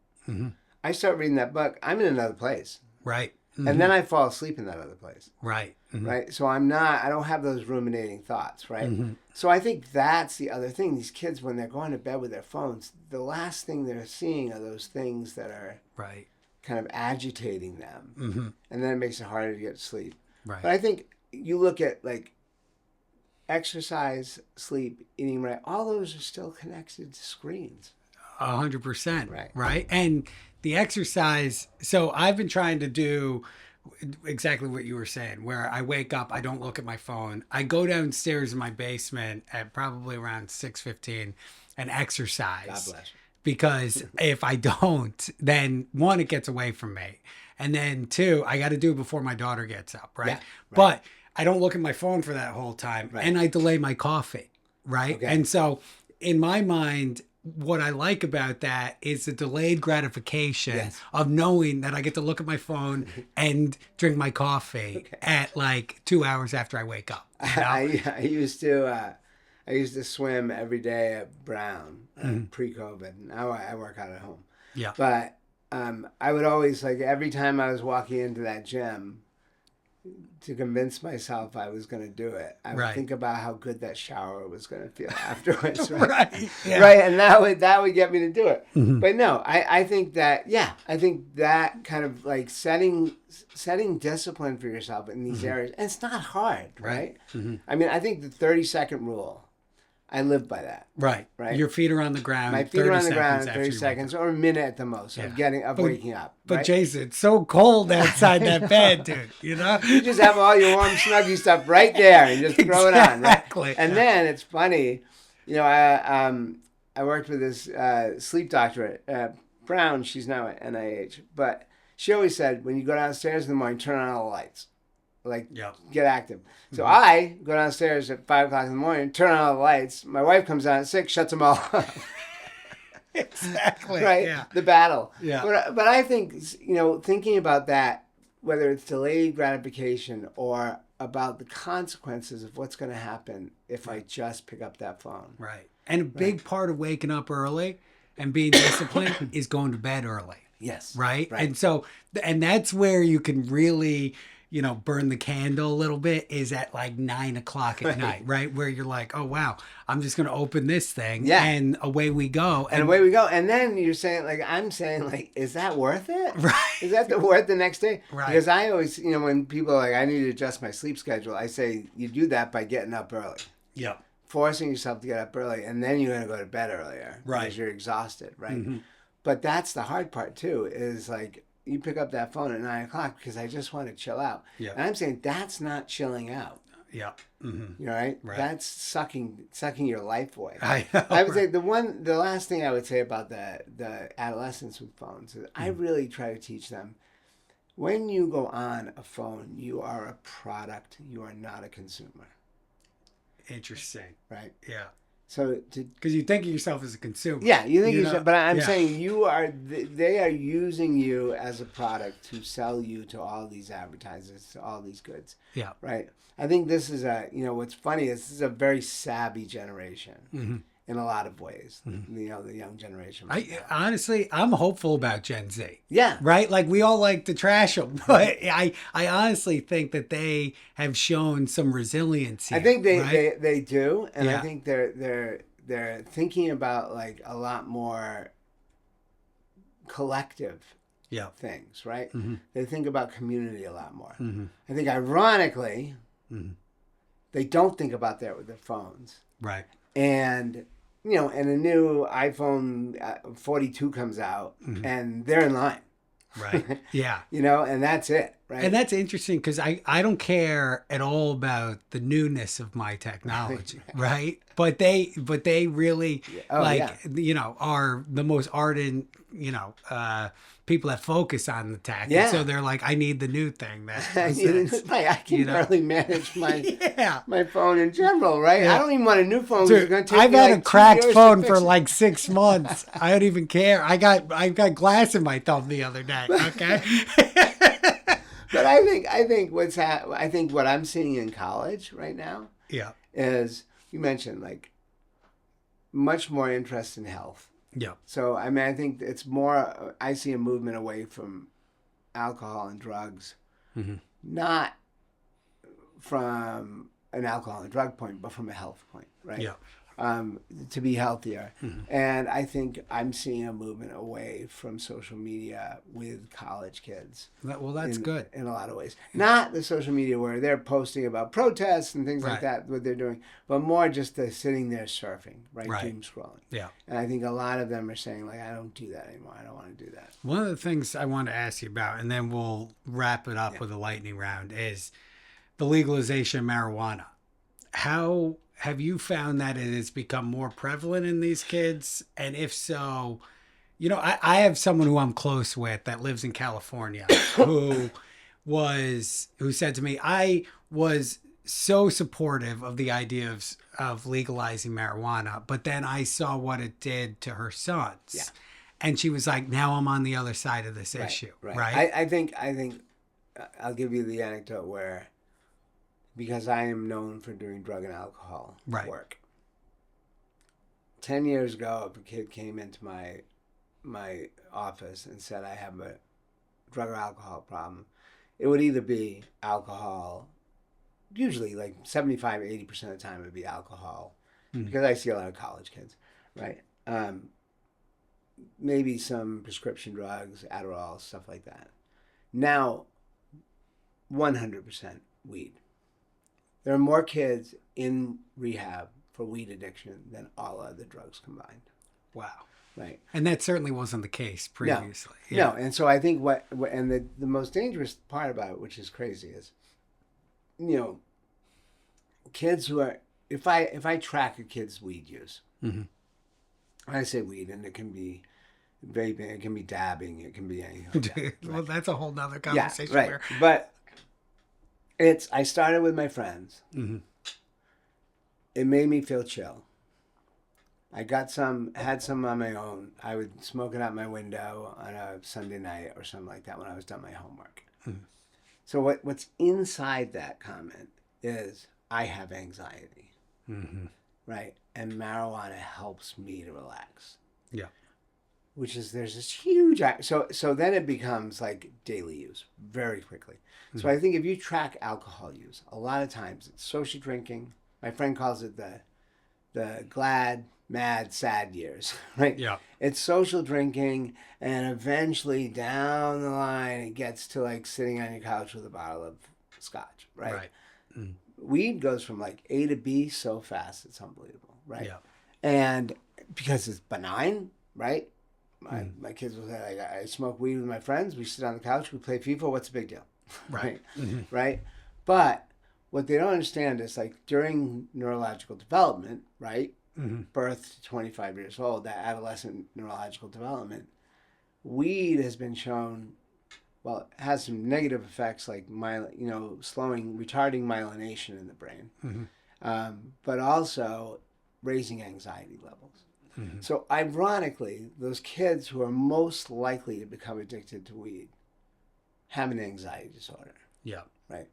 I start reading that book, I'm in another place. Right. And then I fall asleep in that other place. Right. Right. So I don't have those ruminating thoughts. Right. So I think that's the other thing. These kids, when they're going to bed with their phones, the last thing they're seeing are those things that are kind of agitating them. And then it makes it harder to get to sleep. Right. But I think you look at like exercise, sleep, eating right, all those are still connected to screens. 100%. Right. And the exercise, so I've been trying to do exactly what you were saying, where I wake up, I don't look at my phone. I go downstairs in my basement at probably around 6:15 and exercise. God bless you. Because if I don't, then one, it gets away from me. And then two, I got to do it before my daughter gets up. Right. But I don't look at my phone for that whole time. And I delay my coffee. Right. Okay. And so in my mind, what I like about that is the delayed gratification of knowing that I get to look at my phone and drink my coffee at like 2 hours after I wake up. You know? I used to swim every day at Brown pre-COVID. Now I work out at home. Yeah. But I would always, like, every time I was walking into that gym, to convince myself I was going to do it, I would think about how good that shower was going to feel afterwards. Right. Right. And that would get me to do it. But no, I think that, I think that kind of like setting discipline for yourself in these areas, and it's not hard, right? I mean, I think the 30-second rule, I live by that. Right. Your feet are on the ground. My feet are on the ground in 30 seconds or a minute at the most of waking up. But Jason, it's so cold outside that bed, dude. You know? You just have all your warm, snuggy stuff right there and just throw it on. Right? And then it's funny, you know, I worked with this sleep doctor at Brown. She's now at NIH. But she always said, when you go downstairs in the morning, turn on all the lights. Like, get active. So I go downstairs at 5 o'clock in the morning, turn on all the lights. My wife comes down at 6, shuts them all off. Exactly. Right? Yeah. The battle. Yeah. But I think, you know, thinking about that, whether it's delayed gratification or about the consequences of what's going to happen if I just pick up that phone. Right. And a big part of waking up early and being disciplined is going to bed early. Yes. Right? And so, and that's where you can really, you know, burn the candle a little bit, is at like 9 o'clock at night, right? Where you're like, oh, wow, I'm just going to open this thing and away we go. And away we go. And then you're saying, like, I'm saying, like, is that worth it? Right. Is that worth the next day? Right. Because I always, you know, when people are like, I need to adjust my sleep schedule, I say, you do that by getting up early. Yeah. Forcing yourself to get up early. And then you're going to go to bed earlier. Right. Because you're exhausted, right? But that's the hard part, too, is like, you pick up that phone at 9 o'clock because I just want to chill out. Yeah. And I'm saying that's not chilling out. Yeah. You know, right? That's sucking your life away. I know, I would say the last thing I would say about the adolescents with phones is I really try to teach them, when you go on a phone, you are a product. You are not a consumer. Interesting. Right? Yeah. So, because you think of yourself as a consumer. Yeah, you think yourself, but I'm saying they are using you as a product to sell you to all these advertisers, to all these goods. Yeah. Right? I think this is what's funny is this is a very savvy generation in a lot of ways. You know, the young generation. Honestly, I'm hopeful about Gen Z. Yeah. Right? Like, we all like to trash them, but I honestly think that they have shown some resilience here. I think they do, and I think they're thinking about, like, a lot more collective Yeah. things, right? Mm-hmm. They think about community a lot more. Mm-hmm. I think, ironically, Mm-hmm. they don't think about that with their phones. Right. And, and a new iPhone 42 comes out, Mm-hmm. and they're in line. Right. Yeah. And that's it, right? And that's interesting because I don't care at all about the newness of my technology, right? But they really are the most ardent, people that focus on the tech. Yeah. And so they're like, I need the new thing. I can barely manage my phone in general, right? Yeah. I don't even want a new phone. Dude, it's gonna take I've me had like a cracked 2 years phone to for fix it. like 6 months. I don't even care. I got glass in my thumb the other day. Okay. But I think what I'm seeing in college right now Yeah. is, you mentioned, like, much more interest in health. Yeah. So I think it's more. I see a movement away from alcohol and drugs, Mm-hmm. not from an alcohol and drug point, but from a health point, right? Yeah. To be healthier. Mm-hmm. And I think I'm seeing a movement away from social media with college kids. Well, that's good. In a lot of ways. Not the social media where they're posting about protests and things like Right. that, what they're doing, but more just the sitting there surfing, right? Doom scrolling. Yeah. And I think a lot of them are saying, like, I don't do that anymore. I don't want to do that. One of the things I want to ask you about, and then we'll wrap it up with a lightning round, is the legalization of marijuana. How have you found that it has become more prevalent in these kids? And if so, I have someone who I'm close with that lives in California who said to me, I was so supportive of the idea of legalizing marijuana, but then I saw what it did to her sons. Yeah. And she was like, now I'm on the other side of this issue. Right. I think I'll give you the anecdote where, because I am known for doing drug and alcohol work. 10 years ago, if a kid came into my office and said, I have a drug or alcohol problem, it would either be alcohol, usually like 75-80% of the time it would be alcohol, because I see a lot of college kids, right? Maybe some prescription drugs, Adderall, stuff like that. Now, 100% weed. There are more kids in rehab for weed addiction than all other drugs combined. Wow. Right. And that certainly wasn't the case previously. No. And so I think and the most dangerous part about it, which is crazy, is, kids who are, if I track a kid's weed use, I say weed, and it can be vaping, it can be dabbing, it can be anything like that. Well, that's a whole nother conversation. Yeah, right. But I started with my friends. Mm-hmm. It made me feel chill. I had some on my own. I would smoke it out my window on a Sunday night or something like that when I was done my homework. Mm-hmm. So what's inside that comment is, I have anxiety, right? And marijuana helps me to relax. Yeah. Which is, there's this huge, so then it becomes like daily use very quickly. So I think if you track alcohol use, a lot of times it's social drinking. My friend calls it the glad, mad, sad years, right? Yeah. It's social drinking, and eventually down the line it gets to like sitting on your couch with a bottle of scotch, right? Right. Mm. Weed goes from like A to B so fast, it's unbelievable, right? Yeah. And because it's benign, right? My kids will say, like, I smoke weed with my friends, we sit on the couch, we play FIFA, what's the big deal? Right. Right. But what they don't understand is, like, during neurological development, right? Birth to 25 years old, that adolescent neurological development, weed has been shown, well, it has some negative effects like retarding myelination in the brain, but also raising anxiety levels. So ironically, those kids who are most likely to become addicted to weed have an anxiety disorder. Yeah. Right.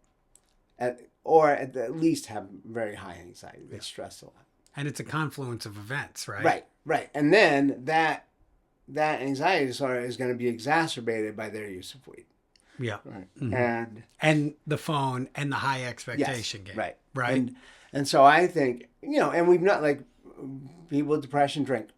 Or at least have very high anxiety. They stress a lot. And it's a confluence of events, right? Right, right. And then that anxiety disorder is going to be exacerbated by their use of weed. Yeah. Right. And the phone and the high expectation game. Right. Right. And so I think, and we've not, like, people with depression drink.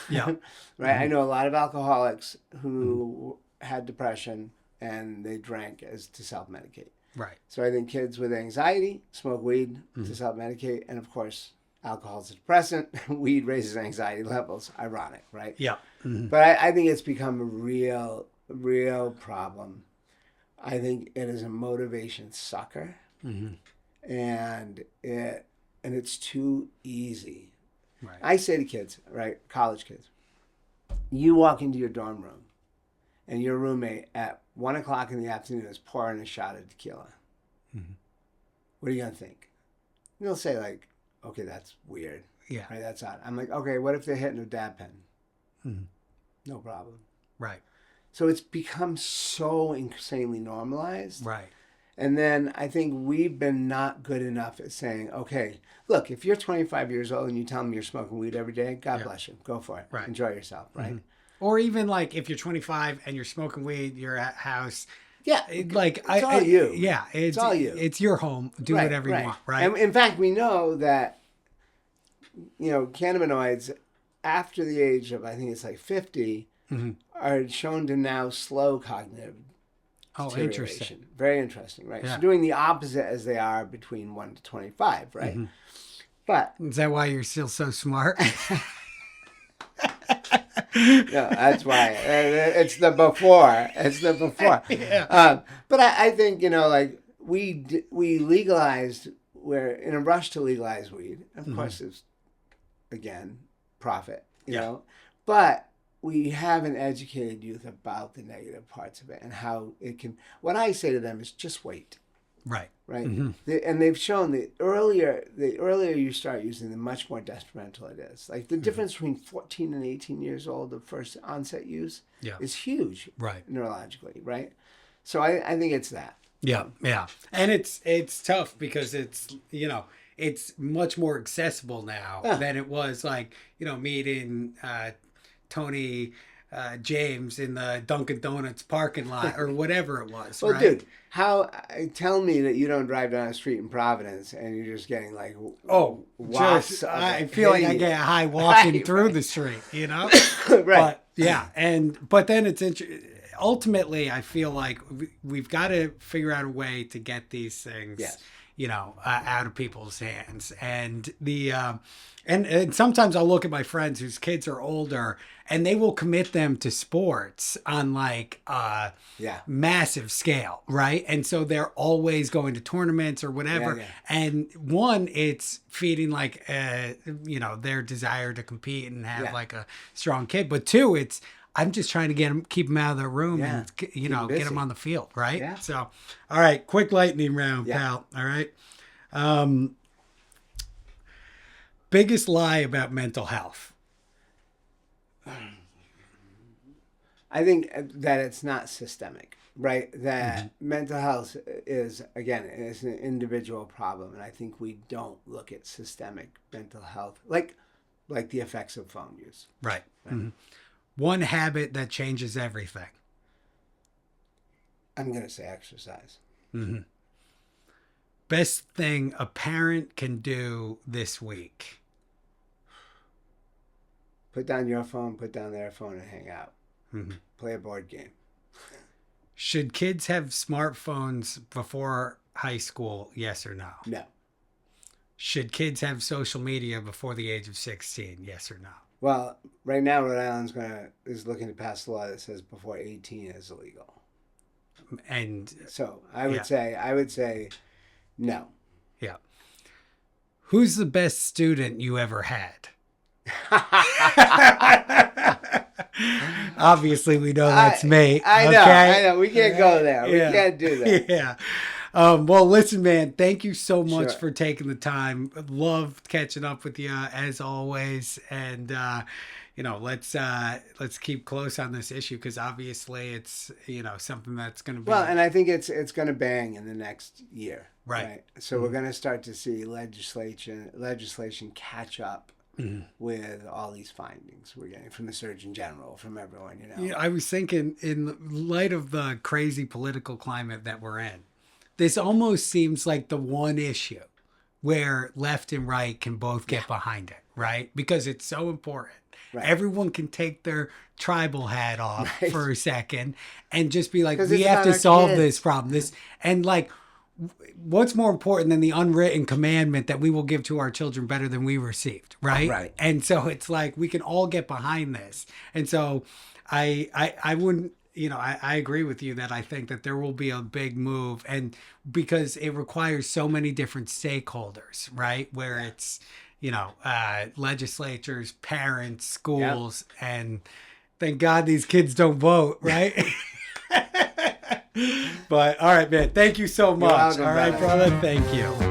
Yeah. Right. I know a lot of alcoholics who had depression and they drank as to self-medicate. Right. So I think kids with anxiety smoke weed to self-medicate. And of course, alcohol is a depressant. Weed raises anxiety levels. Ironic, right? Yeah. But I think it's become a real problem. I think it is a motivation sucker. And it's too easy. Right. I say to kids, right, college kids, you walk into your dorm room and your roommate at 1 o'clock in the afternoon is pouring a shot of tequila. What are you going to think? You'll say, like, okay, that's weird. Yeah. Right, that's odd. I'm like, okay, what if they're hitting a dab pen? No problem. Right. So it's become so insanely normalized. Right. And then I think we've been not good enough at saying, okay, look, if you're 25 years old and you tell them you're smoking weed every day, God bless you. Go for it. Right. Enjoy yourself, right? Or even like if you're 25 and you're smoking weed, you're at house. Yeah. It's all you. Yeah. It's all you. It's your home. Do whatever you want. Right. And in fact, we know that, cannabinoids after the age of, I think it's like 50, are shown to now slow cognitive deterioration. Interesting. Very interesting, right? Yeah. So doing the opposite as they are between 1 to 25, right? But is that why you're still so smart? no, that's why. It's the before. It's the before. Yeah. But I think, like we legalized, we're in a rush to legalize weed. Of course, it's, again, profit, you know. But we haven't educated youth about the negative parts of it and how it can. What I say to them is just wait. Right. Right. And they've shown the earlier you start using, the much more detrimental it is. Like the difference between 14 and 18 years old, the first onset use, is huge. Right. Neurologically. Right. So I think it's that. Yeah. Yeah. And it's tough because it's, it's much more accessible now than it was like, meeting Tony James in the Dunkin' Donuts parking lot or whatever it was. Well, right? dude, tell me that you don't drive down the street in Providence and you're just getting like I feel like I get high walking through the street, right. But yeah, but then it's ultimately I feel like we've got to figure out a way to get these things out of people's hands. And and sometimes I'll look at my friends whose kids are older and they will commit them to sports on like massive scale, right? And so they're always going to tournaments or whatever. And one, it's feeding like their desire to compete and have like a strong kid. But two, it's I'm just trying to keep them out of their room and get them on the field, right? Yeah. So, all right, quick lightning round, pal. All right. Biggest lie about mental health. I think that it's not systemic, right? That mental health is an individual problem, and I think we don't look at systemic mental health like the effects of phone use. Right. One habit that changes everything. I'm going to say exercise. Best thing a parent can do this week. Put down your phone, put down their phone, and hang out. Play a board game. Should kids have smartphones before high school? Yes or no? No. Should kids have social media before the age of 16? Yes or no? Well, right now Rhode Island is looking to pass a law that says before 18 is illegal. And so I would say no. Yeah. Who's the best student you ever had? Obviously, we know that's me. I know. We can't go there. We can't do that. Yeah. Well, listen, man, thank you so much Sure. for taking the time. Loved catching up with you as always. And, let's keep close on this issue because obviously it's, something that's going to be. Well, and I think it's going to bang in the next year. Right. So we're going to start to see legislation catch up with all these findings we're getting from the Surgeon General, from everyone, I was thinking in light of the crazy political climate that we're in, this almost seems like the one issue where left and right can both get behind it, right? Because it's so important. Right. Everyone can take their tribal hat off Right. for a second and just be like, 'Cause we it's have about to our solve kids. this problem. This and like, what's more important than the unwritten commandment that we will give to our children better than we received, right? Right. And so it's like we can all get behind this. And so I wouldn't, you know, I agree with you that I think that there will be a big move, and because it requires so many different stakeholders, right? Where it's, you know, legislatures, parents, schools, and thank God these kids don't vote, right? But all right, man. Thank you so much. welcome, All right, brother. brother. Thank you.